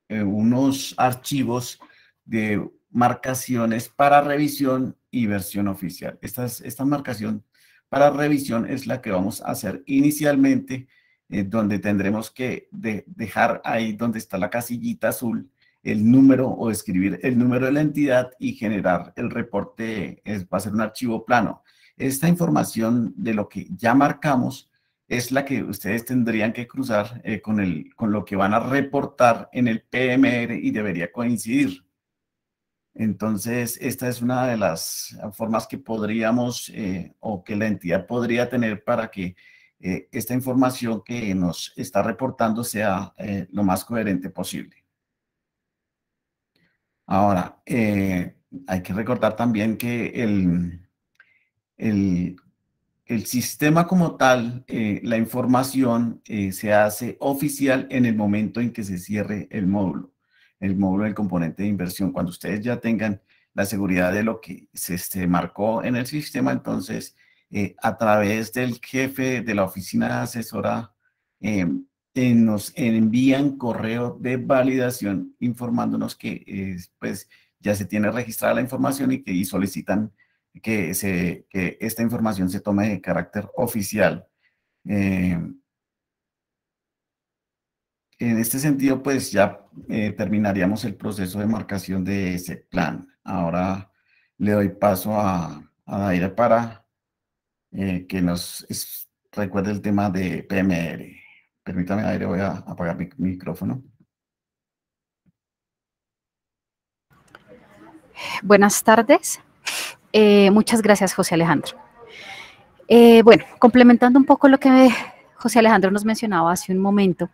unos archivos de marcaciones para revisión y versión oficial. Esta marcación para revisión es la que vamos a hacer inicialmente, donde tendremos que dejar ahí donde está la casillita azul el número o escribir el número de la entidad y generar el reporte, va a ser un archivo plano. Esta información de lo que ya marcamos es la que ustedes tendrían que cruzar con lo que van a reportar en el PMR y debería coincidir. Entonces, esta es una de las formas que podríamos o que la entidad podría tener para que esta información que nos está reportando sea lo más coherente posible. Ahora, hay que recordar también que el sistema como tal, la información se hace oficial en el momento en que se cierre el módulo del componente de inversión. Cuando ustedes ya tengan la seguridad de lo que se marcó en el sistema, entonces a través del jefe de la oficina asesora nos envían correo de validación informándonos que pues ya se tiene registrada la información y solicitan que esta información se tome de carácter oficial. En este sentido, pues ya terminaríamos el proceso de marcación de ese plan. Ahora le doy paso a Daira para que nos recuerde el tema de PMR. Permítame, Daira, voy a apagar mi micrófono. Buenas tardes. Muchas gracias, José Alejandro. Bueno, complementando un poco lo que José Alejandro nos mencionaba hace un momento,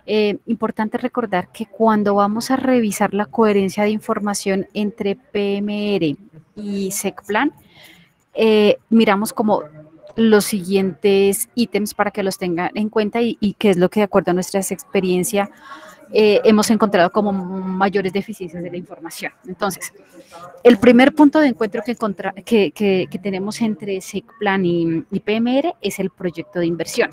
importante recordar que cuando vamos a revisar la coherencia de información entre PMR y SECPLAN, miramos como los siguientes ítems para que los tengan en cuenta y qué es lo que de acuerdo a nuestra experiencia hemos encontrado como mayores deficiencias de la información. Entonces, el primer punto de encuentro que tenemos entre SECPLAN y PMR es el proyecto de inversión.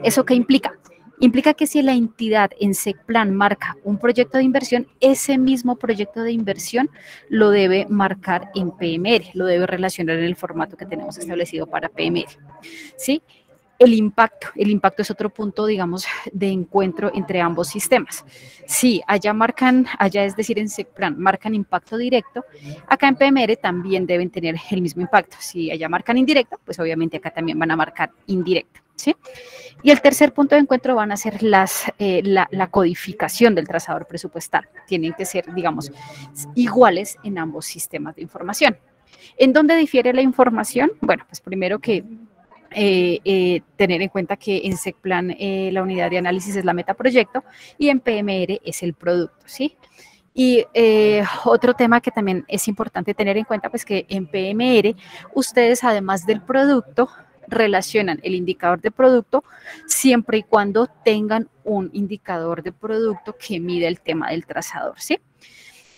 ¿Eso qué implica? Implica que si la entidad en SECPLAN marca un proyecto de inversión, ese mismo proyecto de inversión lo debe marcar en PMR, lo debe relacionar en el formato que tenemos establecido para PMR, ¿sí? El impacto es otro punto, digamos, de encuentro entre ambos sistemas. Si allá es decir, en SECPLAN marcan impacto directo, acá en PMR también deben tener el mismo impacto. Si allá marcan indirecto, pues obviamente acá también van a marcar indirecto, ¿sí? Y el tercer punto de encuentro van a ser la codificación del trazador presupuestal. Tienen que ser, digamos, iguales en ambos sistemas de información. ¿En dónde difiere la información? Bueno, pues primero que tener en cuenta que en SECPLAN la unidad de análisis es la metaproyecto y en PMR es el producto, ¿sí? Y otro tema que también es importante tener en cuenta, pues que en PMR ustedes además del producto relacionan el indicador de producto siempre y cuando tengan un indicador de producto que mide el tema del trazador, ¿sí?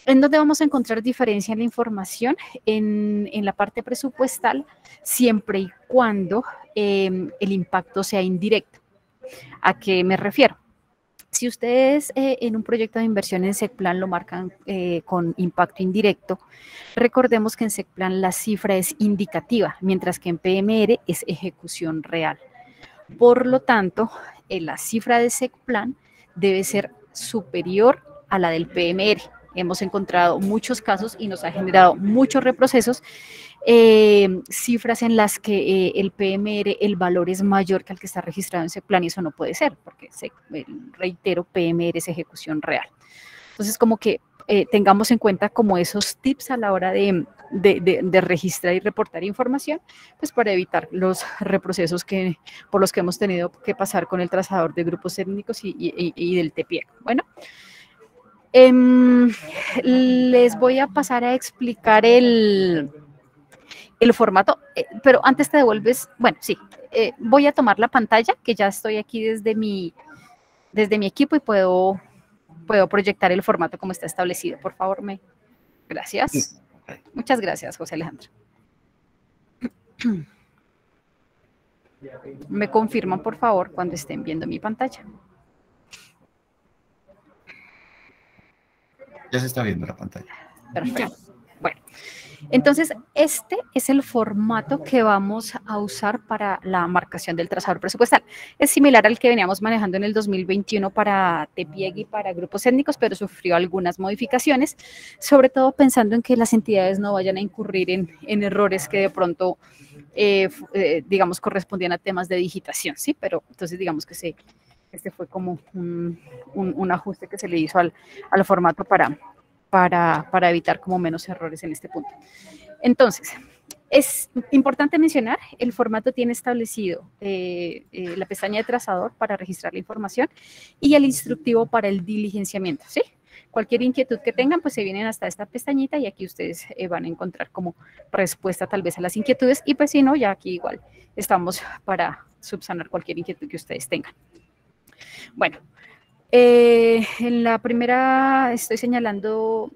¿En dónde vamos a encontrar diferencia en la información? En la parte presupuestal, siempre y cuando el impacto sea indirecto. ¿A qué me refiero? Si ustedes en un proyecto de inversión en SECPLAN lo marcan con impacto indirecto, recordemos que en SECPLAN la cifra es indicativa, mientras que en PMR es ejecución real. Por lo tanto, la cifra de SECPLAN debe ser superior a la del PMR. Hemos encontrado muchos casos y nos ha generado muchos reprocesos, cifras en las que el PMR, el valor es mayor que el que está registrado en SECPLAN y eso no puede ser, porque reitero, PMR es ejecución real. Entonces, como que tengamos en cuenta como esos tips a la hora de registrar y reportar información, pues para evitar los reprocesos por los que hemos tenido que pasar con el trazador de grupos étnicos y del TPIEC. Bueno. Les voy a pasar a explicar el formato, pero antes te devuelves, bueno, sí, voy a tomar la pantalla, que ya estoy aquí desde mi equipo y puedo proyectar el formato como está establecido. Por favor, gracias. Muchas gracias, José Alejandro. Me confirman, por favor, cuando estén viendo mi pantalla. Ya se está viendo la pantalla. Perfecto. Bueno, entonces este es el formato que vamos a usar para la marcación del trazador presupuestal. Es similar al que veníamos manejando en el 2021 para TPIEC y para grupos étnicos, pero sufrió algunas modificaciones, sobre todo pensando en que las entidades no vayan a incurrir en errores que de pronto, digamos, correspondían a temas de digitación, ¿sí? Pero entonces digamos que este fue como un ajuste que se le hizo al formato para evitar como menos errores en este punto. Entonces, Es importante mencionar, el formato tiene establecido la pestaña de trazador para registrar la información y el instructivo para el diligenciamiento, ¿sí? Cualquier inquietud que tengan, pues se vienen hasta esta pestañita y aquí ustedes van a encontrar como respuesta tal vez a las inquietudes y pues si no, ya aquí igual estamos para subsanar cualquier inquietud que ustedes tengan. Bueno, en la primera estoy señalando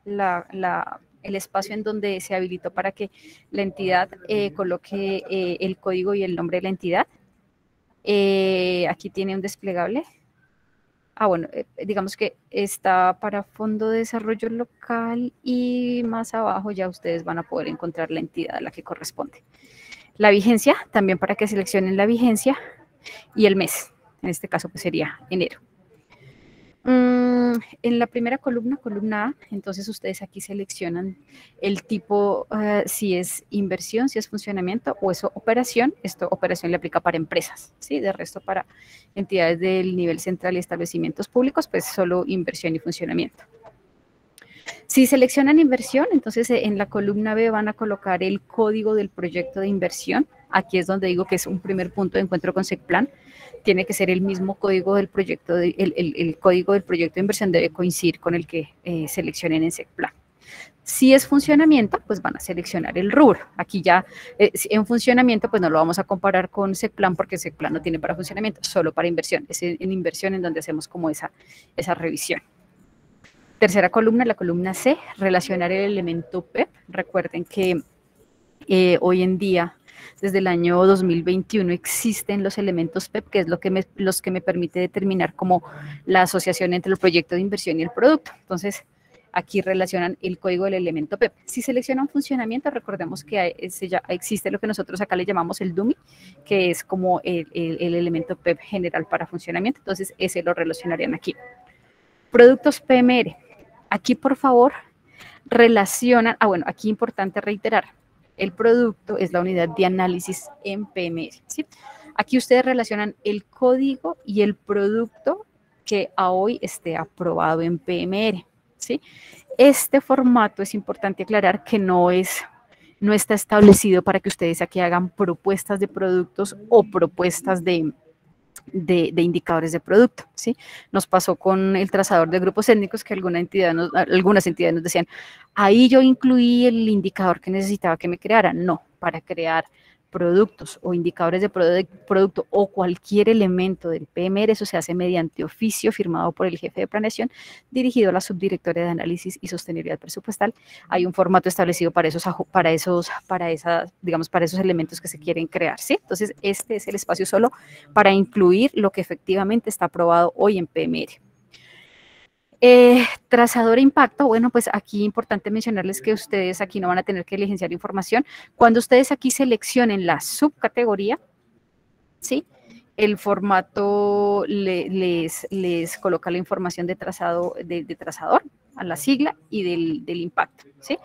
el espacio en donde se habilitó para que la entidad coloque el código y el nombre de la entidad. Aquí tiene un desplegable. Bueno, digamos que está para Fondo de Desarrollo Local y más abajo ya ustedes van a poder encontrar la entidad a la que corresponde. La vigencia, también para que seleccionen la vigencia y el mes. En este caso pues sería enero. En la primera columna, columna A, entonces ustedes aquí seleccionan el tipo, si es inversión, si es funcionamiento o es operación. Esto, operación le aplica para empresas, ¿sí? De resto para entidades del nivel central y establecimientos públicos, pues solo inversión y funcionamiento. Si seleccionan inversión, entonces en la columna B van a colocar el código del proyecto de inversión. Aquí es donde digo que es un primer punto de encuentro con SECPLAN. Tiene que ser el mismo código del proyecto, el código del proyecto de inversión debe coincidir con el que seleccionen en SECPLAN. Si es funcionamiento, pues van a seleccionar el rubro. Aquí ya en funcionamiento, pues no lo vamos a comparar con SECPLAN porque SECPLAN no tiene para funcionamiento, solo para inversión. Es en inversión en donde hacemos como esa revisión. Tercera columna, la columna C, relacionar el elemento PEP. Recuerden que hoy en día, desde el año 2021, existen los elementos PEP, que es los que me permite determinar como la asociación entre el proyecto de inversión y el producto. Entonces, aquí relacionan el código del elemento PEP. Si seleccionan funcionamiento, recordemos que ya existe lo que nosotros acá le llamamos el dummy, que es como el elemento PEP general para funcionamiento. Entonces, ese lo relacionarían aquí. Productos PMR. Aquí, por favor, relacionan, bueno, aquí importante reiterar, el producto es la unidad de análisis en PMR, ¿sí? Aquí ustedes relacionan el código y el producto que a hoy esté aprobado en PMR, ¿sí? Este formato es importante aclarar que no está establecido para que ustedes aquí hagan propuestas de productos o propuestas de indicadores de producto, ¿sí? Nos pasó con el trazador de grupos étnicos que algunas entidades nos decían, ahí yo incluí el indicador que necesitaba que me crearan. No, para crear productos o indicadores de producto o cualquier elemento del PMR, eso se hace mediante oficio firmado por el jefe de planeación dirigido a la subdirectora de análisis y sostenibilidad presupuestal. Hay un formato establecido para esos elementos que se quieren crear, ¿sí? Entonces, este es el espacio solo para incluir lo que efectivamente está aprobado hoy en PMR. Trazador e impacto, bueno, pues aquí importante mencionarles que ustedes aquí no van a tener que diligenciar información. Cuando ustedes aquí seleccionen la subcategoría, ¿sí? El formato les coloca la información de trazador, a la sigla y del impacto, ¿sí?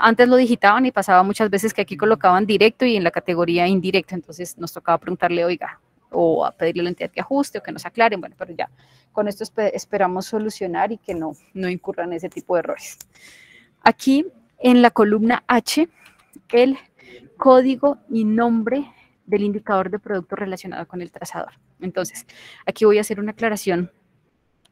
Antes lo digitaban y pasaba muchas veces que aquí colocaban directo y en la categoría indirecto, entonces nos tocaba preguntarle, oiga, o a pedirle a la entidad que ajuste o que nos aclaren, bueno, pero ya con esto esperamos solucionar y que no incurran ese tipo de errores. Aquí en la columna H, el código y nombre del indicador de producto relacionado con el trazador. Entonces, aquí voy a hacer una aclaración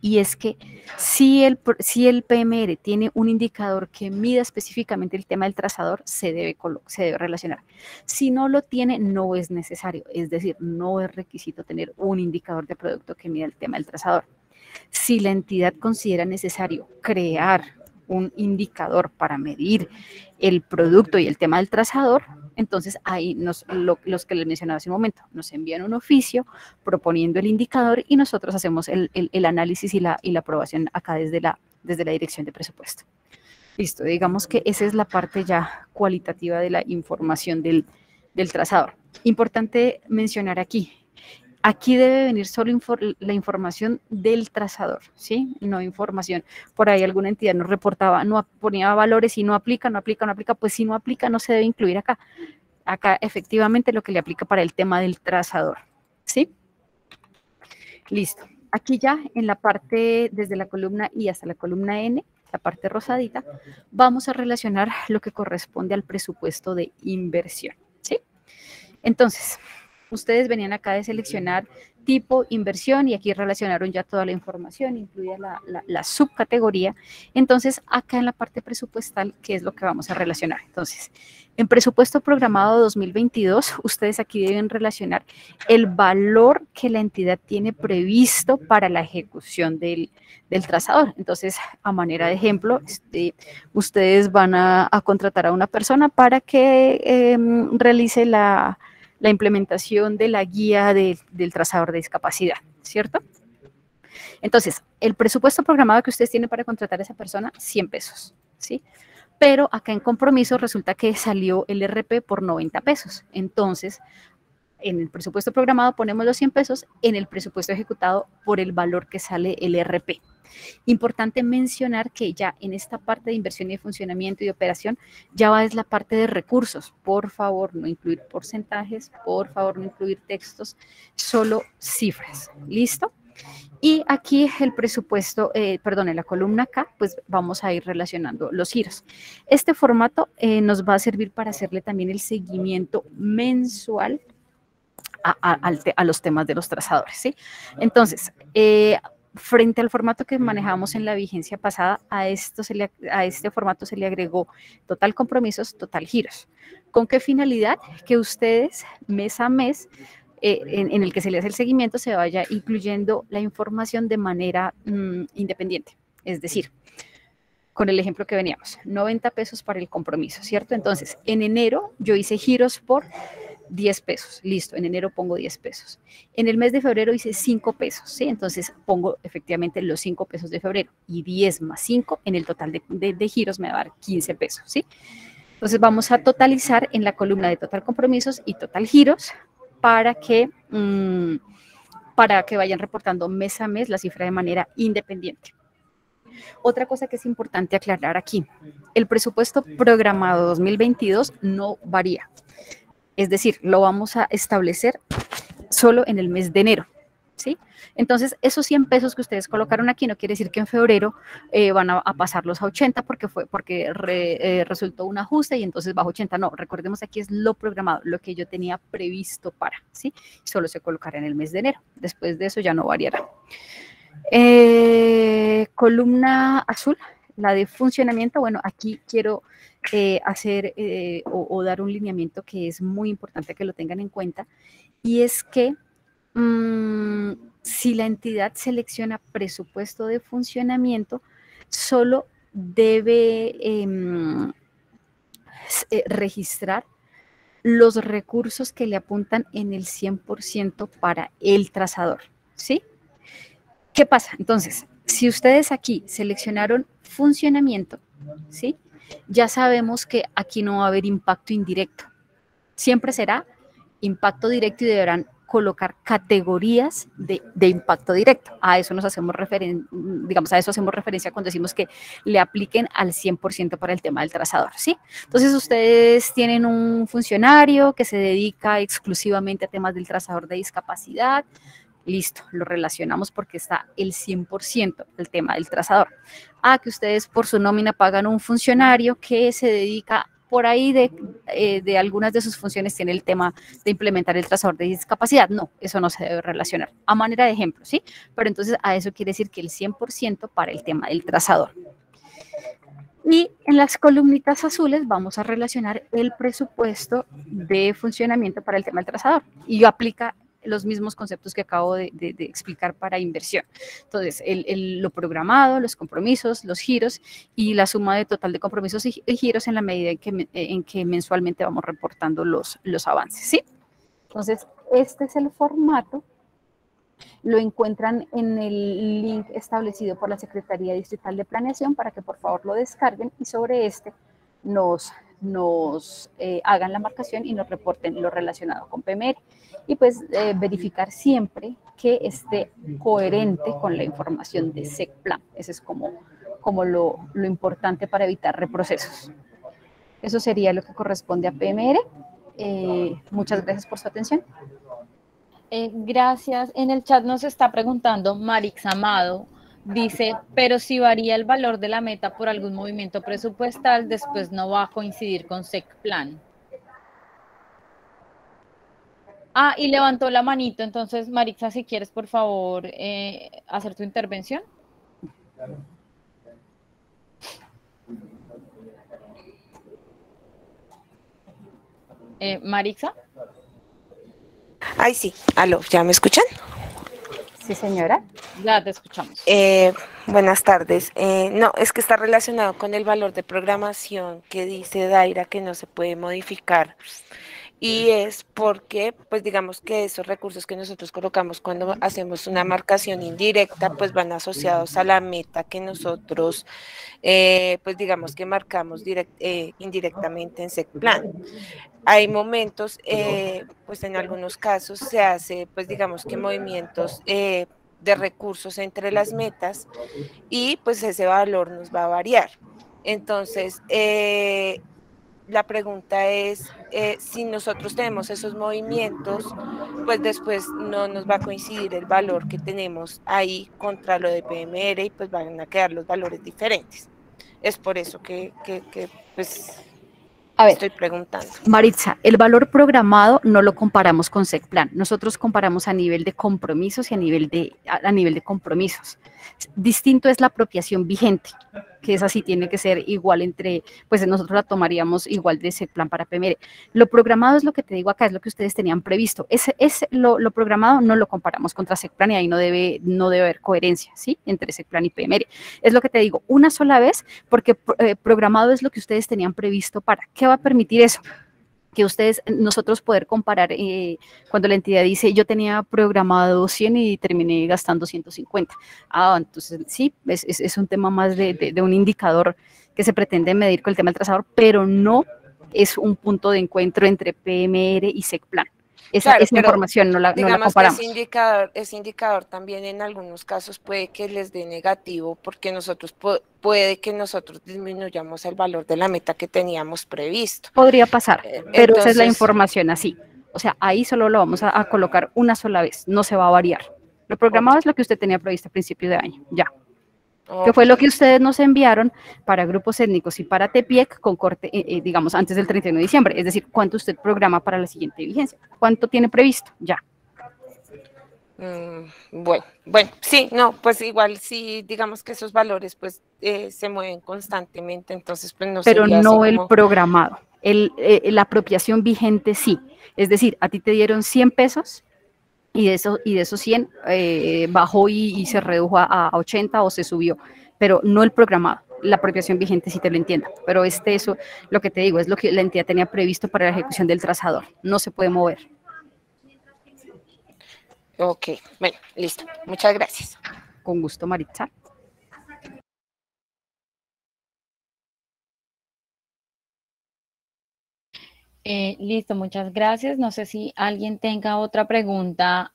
y es que si el PMR tiene un indicador que mida específicamente el tema del trazador, se debe relacionar. Si no lo tiene, no es necesario, es decir, no es requisito tener un indicador de producto que mida el tema del trazador. Si la entidad considera necesario crear un indicador para medir el producto y el tema del trazador, entonces ahí los que les mencionaba hace un momento, nos envían un oficio proponiendo el indicador y nosotros hacemos el análisis y la aprobación acá desde la dirección de presupuesto. Listo, digamos que esa es la parte ya cualitativa de la información del trazador. Importante mencionar aquí debe venir solo la información del trazador, ¿sí? No información. Por ahí alguna entidad nos reportaba, no ponía valores y no aplica, pues si no aplica no se debe incluir acá. Acá efectivamente lo que le aplica para el tema del trazador, ¿sí? Listo. Aquí ya en la parte desde la columna I hasta la columna N, la parte rosadita, vamos a relacionar lo que corresponde al presupuesto de inversión, ¿sí? Entonces, ustedes venían acá de seleccionar tipo, inversión, y aquí relacionaron ya toda la información, incluida la subcategoría. Entonces, acá en la parte presupuestal, ¿qué es lo que vamos a relacionar? Entonces, en presupuesto programado 2022, ustedes aquí deben relacionar el valor que la entidad tiene previsto para la ejecución del trazador. Entonces, a manera de ejemplo, ustedes van a contratar a una persona para que realice la implementación de la guía del trazador de discapacidad, ¿cierto? Entonces, el presupuesto programado que ustedes tienen para contratar a esa persona, 100 pesos, ¿sí? Pero acá en compromiso resulta que salió el RP por 90 pesos. Entonces, en el presupuesto programado ponemos los 100 pesos, en el presupuesto ejecutado por el valor que sale el RP. Importante mencionar que ya en esta parte de inversión y de funcionamiento y de operación ya va es la parte de recursos. Por favor, no incluir porcentajes, por favor, no incluir textos, solo cifras. ¿Listo? Y aquí el presupuesto, en la columna acá, pues vamos a ir relacionando los giros. Este formato nos va a servir para hacerle también el seguimiento mensual a los temas de los trazadores, ¿sí? Entonces, frente al formato que manejamos en la vigencia pasada, a este formato se le agregó total compromisos, total giros. ¿Con qué finalidad? Que ustedes mes a mes, en el que se le hace el seguimiento, se vaya incluyendo la información de manera independiente. Es decir, con el ejemplo que veníamos, 90 pesos para el compromiso, ¿cierto? Entonces, en enero yo hice giros por 10 pesos, listo, en enero pongo 10 pesos. En el mes de febrero hice 5 pesos, ¿sí? Entonces pongo efectivamente los 5 pesos de febrero y 10 más 5 en el total de giros me va a dar 15 pesos, ¿sí? Entonces vamos a totalizar en la columna de total compromisos y total giros para que vayan reportando mes a mes la cifra de manera independiente. Otra cosa que es importante aclarar aquí, el presupuesto programado 2022 no varía. Es decir, lo vamos a establecer solo en el mes de enero, ¿sí? Entonces, esos 100 pesos que ustedes colocaron aquí no quiere decir que en febrero van a pasarlos a 80 porque resultó un ajuste y entonces bajo 80. No, recordemos aquí es lo programado, lo que yo tenía previsto para, ¿sí? Solo se colocará en el mes de enero. Después de eso ya no variará. Columna azul, la de funcionamiento. Bueno, aquí quiero hacer o dar un lineamiento que es muy importante que lo tengan en cuenta, y es que si la entidad selecciona presupuesto de funcionamiento, solo debe registrar los recursos que le apuntan en el 100% para el trazador, ¿sí? ¿Qué pasa? Entonces, si ustedes aquí seleccionaron funcionamiento, ¿sí? Ya sabemos que aquí no va a haber impacto indirecto. Siempre será impacto directo y deberán colocar categorías de impacto directo. A eso nos hacemos referencia, a eso hacemos referencia cuando decimos que le apliquen al 100% para el tema del trazador, ¿sí? Entonces, ustedes tienen un funcionario que se dedica exclusivamente a temas del trazador de discapacidad. Listo, lo relacionamos porque está el 100% del tema del trazador. Que ustedes por su nómina pagan un funcionario que se dedica por ahí de algunas de sus funciones, tiene el tema de implementar el trazador de discapacidad. No, eso no se debe relacionar. A manera de ejemplo, ¿sí? Pero entonces a eso quiere decir que el 100% para el tema del trazador. Y en las columnitas azules vamos a relacionar el presupuesto de funcionamiento para el tema del trazador. Y aplica los mismos conceptos que acabo de explicar para inversión. Entonces, lo programado, los compromisos, los giros y la suma de total de compromisos y giros en la medida en que mensualmente vamos reportando los avances, ¿sí? Entonces, este es el formato. Lo encuentran en el link establecido por la Secretaría Distrital de Planeación para que por favor lo descarguen y sobre este nos hagan la marcación y nos reporten lo relacionado con PMR. Y pues verificar siempre que esté coherente con la información de SECPLAN. Ese es como lo importante para evitar reprocesos. Eso sería lo que corresponde a PMR. Muchas gracias por su atención. Gracias. En el chat nos está preguntando Marix Amado Dice, pero si varía el valor de la meta por algún movimiento presupuestal, después no va a coincidir con SECPLAN. Ah, y levantó la manito, entonces Maritza, si quieres, por favor, hacer tu intervención. Maritza. Ay, sí, aló, ¿ya me escuchan? Sí, señora. Ya te escuchamos. Buenas tardes. No, es que está relacionado con el valor de programación que dice Daira que no se puede modificar. Y es porque, pues digamos que esos recursos que nosotros colocamos cuando hacemos una marcación indirecta, pues van asociados a la meta que nosotros, pues digamos que marcamos indirectamente en SECPLAN. Hay momentos, pues en algunos casos se hace, pues digamos que movimientos de recursos entre las metas y pues ese valor nos va a variar. Entonces, la pregunta es, si nosotros tenemos esos movimientos, pues después no nos va a coincidir el valor que tenemos ahí contra lo de PMR y pues van a quedar los valores diferentes. Es por eso que pues, estoy preguntando. Maritza, el valor programado no lo comparamos con SECPLAN. Nosotros comparamos a nivel de compromisos y a nivel de compromisos. Distinto es la apropiación vigente, que esa sí tiene que ser igual entre, pues nosotros la tomaríamos igual de SECPLAN para PMR. Lo programado es lo que te digo acá, es lo que ustedes tenían previsto. Lo programado no lo comparamos contra SECPLAN y ahí no debe haber coherencia, ¿sí? Entre SECPLAN y PMR. Es lo que te digo, una sola vez, porque programado es lo que ustedes tenían previsto para. ¿Qué va a permitir eso? Que nosotros poder comparar cuando la entidad dice yo tenía programado 100 y terminé gastando 150. Entonces sí, es un tema más de un indicador que se pretende medir con el tema del trazador, pero no es un punto de encuentro entre PMR y SECPLAN. Esa información no la comparamos. Ese indicador también en algunos casos puede que les dé negativo porque puede que nosotros disminuyamos el valor de la meta que teníamos previsto. Podría pasar, pero entonces, esa es la información así. O sea, ahí solo lo vamos a colocar una sola vez, no se va a variar. Lo programado es lo que usted tenía previsto a principios de año, ya. Que fue lo que ustedes nos enviaron para grupos étnicos y para TEPIEC con corte, digamos, antes del 31 de diciembre. Es decir, ¿cuánto usted programa para la siguiente vigencia? ¿Cuánto tiene previsto? Ya. Bueno, sí, no, pues igual sí, digamos que esos valores pues se mueven constantemente, entonces pues no sé. Pero no el programado. La apropiación vigente sí. Es decir, a ti te dieron 100 pesos. Y de esos 100 bajó y se redujo a 80 o se subió, pero no el programado. La apropiación vigente sí te lo entiendo, pero eso, lo que te digo, es lo que la entidad tenía previsto para la ejecución del trazador. No se puede mover. Ok, bueno, listo. Muchas gracias. Con gusto, Maritza. Listo, muchas gracias. No sé si alguien tenga otra pregunta.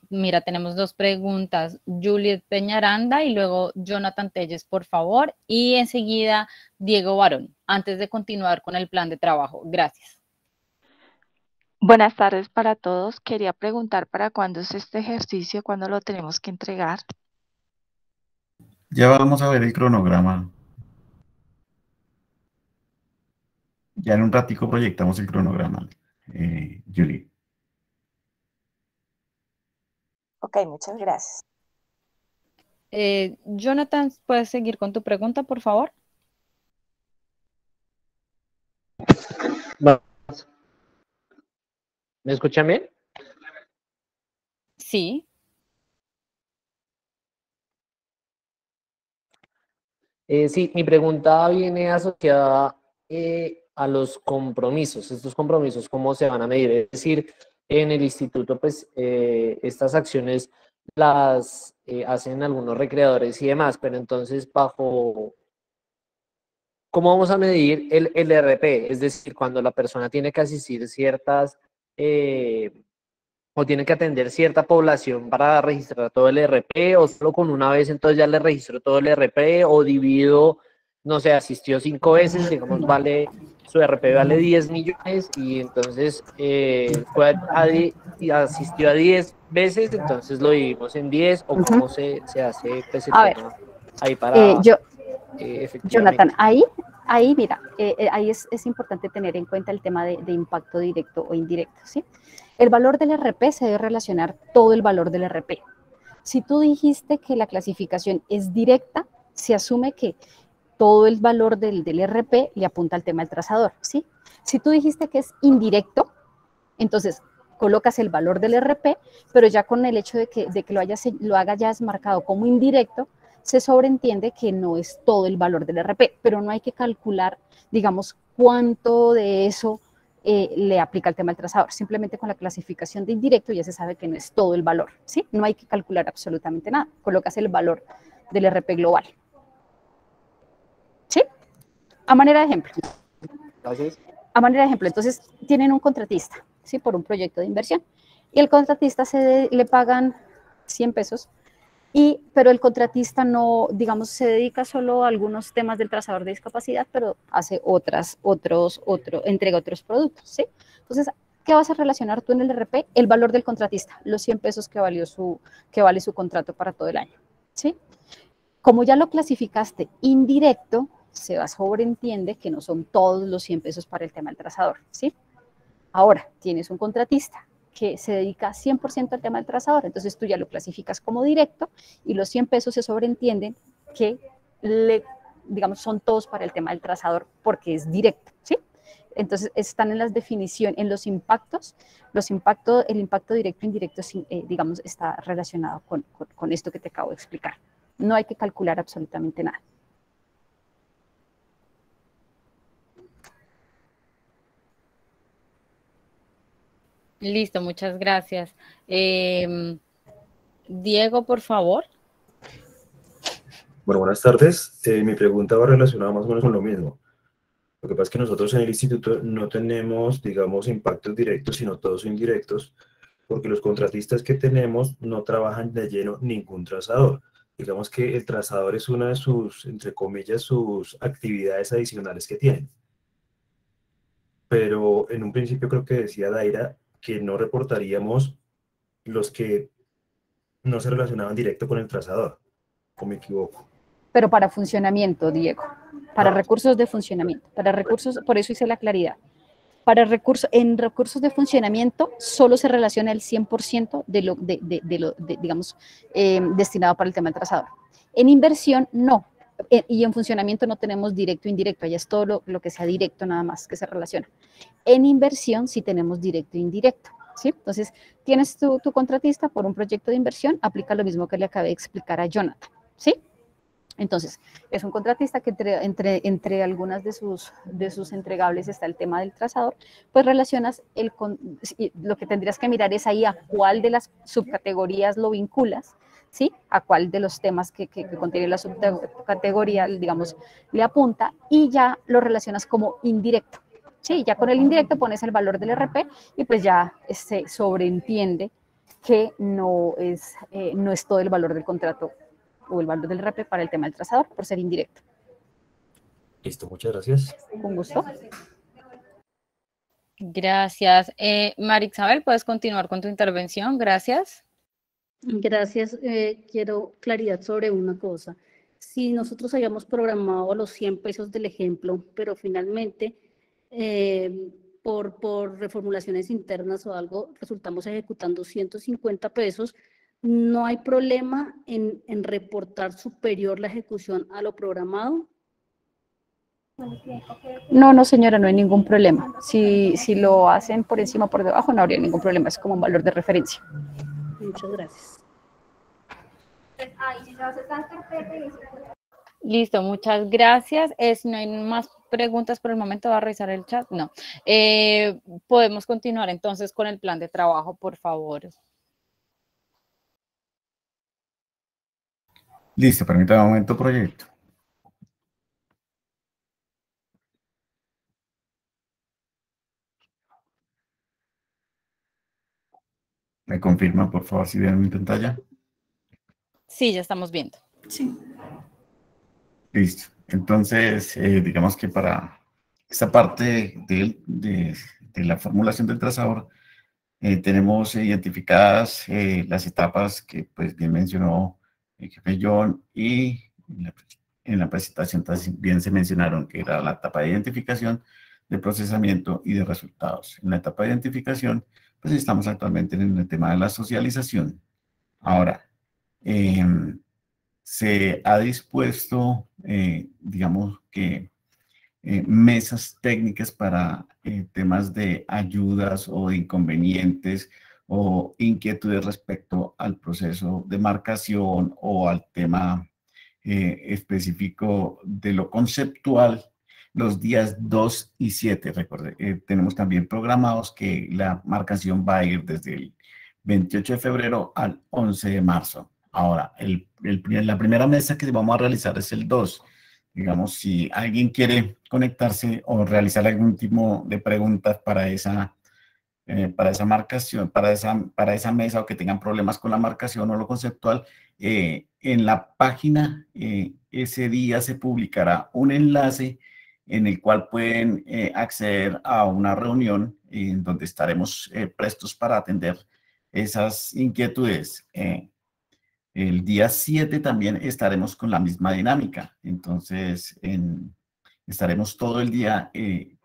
Mira, tenemos dos preguntas. Juliet Peñaranda y luego Jonathan Telles, por favor. Y enseguida Diego Barón, antes de continuar con el plan de trabajo. Gracias. Buenas tardes para todos. Quería preguntar para cuándo es este ejercicio, cuándo lo tenemos que entregar. Ya vamos a ver el cronograma. Ya en un ratico proyectamos el cronograma, Julie. Ok, muchas gracias. Jonathan, ¿puedes seguir con tu pregunta, por favor? ¿Me escuchan bien? Sí. Sí, mi pregunta viene asociada a los compromisos. Estos compromisos, ¿cómo se van a medir? Es decir, en el instituto, pues, estas acciones las hacen algunos recreadores y demás, pero entonces, ¿cómo vamos a medir el RP? Es decir, cuando la persona tiene que asistir o tiene que atender cierta población para registrar todo el RP, o solo con una vez entonces ya le registró todo el RP, o dividido, no sé, asistió 5 veces, digamos, vale su RP vale 10 millones y entonces asistió a 10 veces, entonces lo dividimos en 10 o cómo se hace pues, el tema ahí para efectivamente. Jonathan, ahí mira, ahí es importante tener en cuenta el tema de impacto directo o indirecto, ¿sí? El valor del RP se debe relacionar todo el valor del RP. Si tú dijiste que la clasificación es directa, se asume que todo el valor del RP le apunta al tema del trazador, ¿sí? Si tú dijiste que es indirecto, entonces colocas el valor del RP, pero ya con el hecho de que lo hayas marcado como indirecto, se sobreentiende que no es todo el valor del RP, pero no hay que calcular, digamos, cuánto de eso le aplica el tema del trazador. Simplemente con la clasificación de indirecto ya se sabe que no es todo el valor, ¿sí? No hay que calcular absolutamente nada. Colocas el valor del RP global. ¿Sí? A manera de ejemplo. Gracias. A manera de ejemplo, entonces tienen un contratista, ¿sí? Por un proyecto de inversión. Y el contratista le pagan 100 pesos, pero el contratista no, digamos, se dedica solo a algunos temas del trazador de discapacidad, pero hace entrega otros productos, ¿sí? Entonces, ¿qué vas a relacionar tú en el RP? El valor del contratista, los 100 pesos que vale su contrato para todo el año, ¿sí? Como ya lo clasificaste indirecto, se sobreentiende que no son todos los 100 pesos para el tema del trazador, ¿sí? Ahora, tienes un contratista que se dedica 100% al tema del trazador, entonces tú ya lo clasificas como directo y los 100 pesos se sobreentienden que, digamos, son todos para el tema del trazador porque es directo, ¿sí? Entonces están en las definiciones, en los impactos, el impacto directo e indirecto, digamos, está relacionado con esto que te acabo de explicar. No hay que calcular absolutamente nada. Listo, muchas gracias. Diego, por favor. Bueno, buenas tardes. Mi pregunta va relacionada más o menos con lo mismo. Lo que pasa es que nosotros en el instituto no tenemos, digamos, impactos directos, sino todos indirectos, porque los contratistas que tenemos no trabajan de lleno ningún trazador. Digamos que el trazador es una de sus, entre comillas, sus actividades adicionales que tienen. Pero en un principio creo que decía Daira que no reportaríamos los que no se relacionaban directo con el trazador, ¿o me equivoco? Pero para funcionamiento, Diego, para recursos de funcionamiento, para recursos, por eso hice la claridad. En recursos de funcionamiento solo se relaciona el 100% digamos, destinado para el tema del trazador. En inversión, no. Y en funcionamiento no tenemos directo e indirecto, allá es todo lo que sea directo nada más que se relaciona. En inversión sí tenemos directo e indirecto, ¿sí? Entonces, tienes tu contratista por un proyecto de inversión, aplica lo mismo que le acabé de explicar a Jonathan, ¿sí? Entonces, es un contratista que entre algunas de sus entregables está el tema del trazador, pues relacionas lo que tendrías que mirar es ahí a cuál de las subcategorías lo vinculas, ¿sí? A cuál de los temas que contiene la subcategoría, digamos, le apunta y ya lo relacionas como indirecto, ¿sí? Ya con el indirecto pones el valor del RP y pues ya se sobreentiende que no es todo el valor del contrato o el valor del RP para el tema del trazador, por ser indirecto. Listo, muchas gracias. Con gusto. Gracias. María Isabel, ¿puedes continuar con tu intervención? Gracias. Gracias. Quiero claridad sobre una cosa. Si nosotros habíamos programado los 100 pesos del ejemplo, pero finalmente por reformulaciones internas o algo, resultamos ejecutando 150 pesos, ¿no hay problema en reportar superior la ejecución a lo programado? No, señora, no hay ningún problema. Si lo hacen por encima o por debajo, no habría ningún problema. Es como un valor de referencia. Muchas gracias. Listo, muchas gracias. Si no hay más preguntas por el momento, va a revisar el chat. No. Podemos continuar entonces con el plan de trabajo, por favor. Listo, permítame un momento, proyecto. ¿Me confirma, por favor, si ven mi pantalla? Sí, ya estamos viendo. Sí. Listo. Entonces, digamos que para esta parte de la formulación del trazador, tenemos identificadas las etapas que pues bien mencionó el jefe John, y en la presentación también se mencionaron que era la etapa de identificación, de procesamiento y de resultados. En la etapa de identificación, pues estamos actualmente en el tema de la socialización. Ahora, se ha dispuesto, digamos que, mesas técnicas para temas de ayudas o de inconvenientes o inquietudes respecto al proceso de marcación o al tema específico de lo conceptual, los días 2 y 7. Recuerde, tenemos también programados que la marcación va a ir desde el 28 de febrero al 11 de marzo. Ahora, la primera mesa que vamos a realizar es el 2. Digamos, si alguien quiere conectarse o realizar algún tipo de preguntas para esa marcación, para esa mesa, o que tengan problemas con la marcación o lo conceptual, en la página ese día se publicará un enlace en el cual pueden acceder a una reunión en donde estaremos prestos para atender esas inquietudes. El día 7 también estaremos con la misma dinámica. Entonces, estaremos todo el día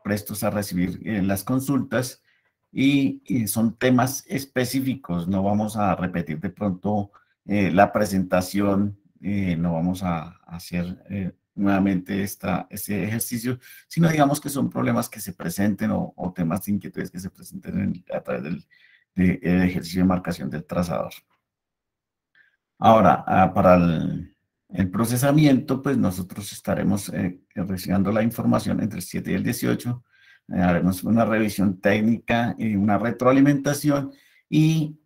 prestos a recibir las consultas, y son temas específicos. No vamos a repetir de pronto la presentación, no vamos a hacer nuevamente este ejercicio, sino digamos que son problemas que se presenten o temas de inquietudes que se presenten a través del ejercicio de marcación del trazador. Ahora, para el procesamiento, pues nosotros estaremos recibiendo la información entre el 7 y el 18, haremos una revisión técnica y una retroalimentación, y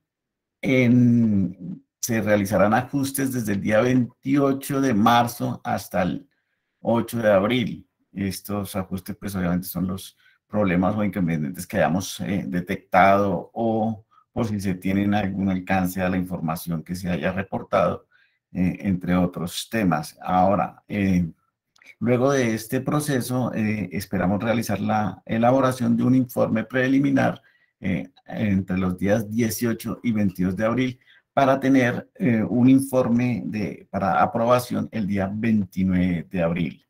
se realizarán ajustes desde el día 28 de marzo hasta el 8 de abril. Estos ajustes, pues obviamente son los problemas o inconvenientes que hayamos detectado, o por si se tienen algún alcance a la información que se haya reportado, entre otros temas. Ahora, luego de este proceso, esperamos realizar la elaboración de un informe preliminar entre los días 18 y 22 de abril, para tener un informe para aprobación el día 29 de abril.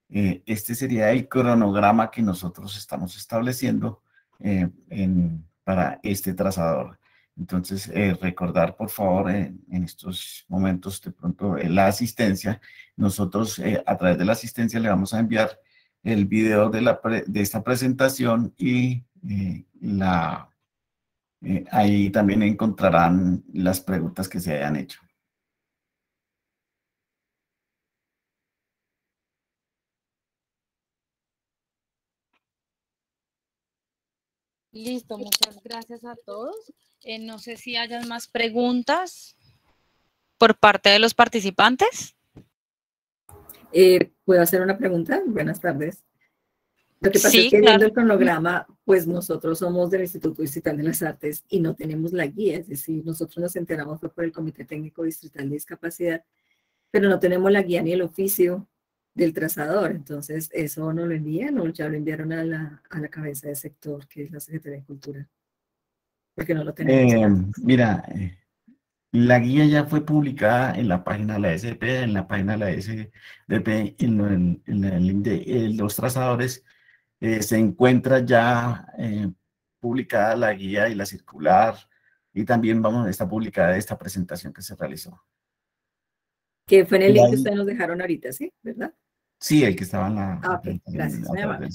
Este sería el cronograma que nosotros estamos estableciendo para este trazador. Entonces, recordar, por favor, en estos momentos, de pronto, la asistencia. Nosotros, a través de la asistencia, le vamos a enviar el video de esta presentación, y ahí también encontrarán las preguntas que se hayan hecho. Listo, muchas gracias a todos. No sé si hayan más preguntas por parte de los participantes. ¿Puedo hacer una pregunta? Buenas tardes. Lo que pasa Sí, es que claro. viendo el cronograma, pues nosotros somos del Instituto Distrital de las Artes y no tenemos la guía, es decir, nosotros nos enteramos por el Comité Técnico Distrital de Discapacidad, pero no tenemos la guía ni el oficio del trazador. Entonces, ¿eso no lo envían o ya lo enviaron a la cabeza de sector, que es la Secretaría de Cultura? Porque no lo tenemos. Mira, la guía ya fue publicada en la página de la SP, en la página de la SDP, en el link de los trazadores. Se encuentra ya publicada la guía y la circular, y también está publicada esta presentación que se realizó. Que fue en el link que ustedes nos dejaron ahorita, ¿sí? ¿Verdad? Sí, el que estaba en la... Ok, gracias, muy amable.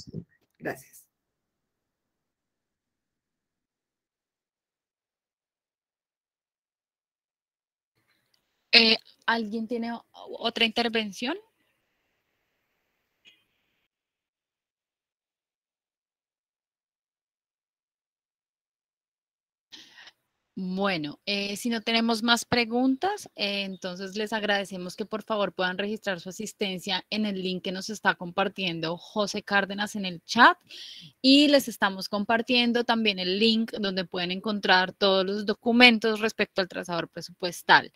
Gracias. ¿Alguien tiene otra intervención? Bueno, si no tenemos más preguntas, entonces les agradecemos que por favor puedan registrar su asistencia en el link que nos está compartiendo José Cárdenas en el chat, y les estamos compartiendo también el link donde pueden encontrar todos los documentos respecto al trazador presupuestal.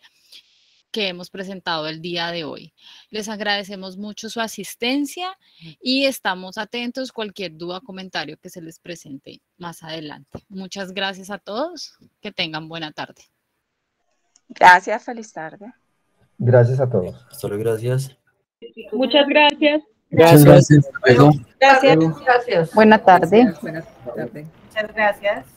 que hemos presentado el día de hoy. Les agradecemos mucho su asistencia y estamos atentos a cualquier duda o comentario que se les presente más adelante. Muchas gracias a todos. Que tengan buena tarde. Gracias, feliz tarde. Gracias a todos. Hasta luego, gracias. Muchas gracias. Gracias. Gracias. Buena tarde. Buenas tardes. Muchas gracias.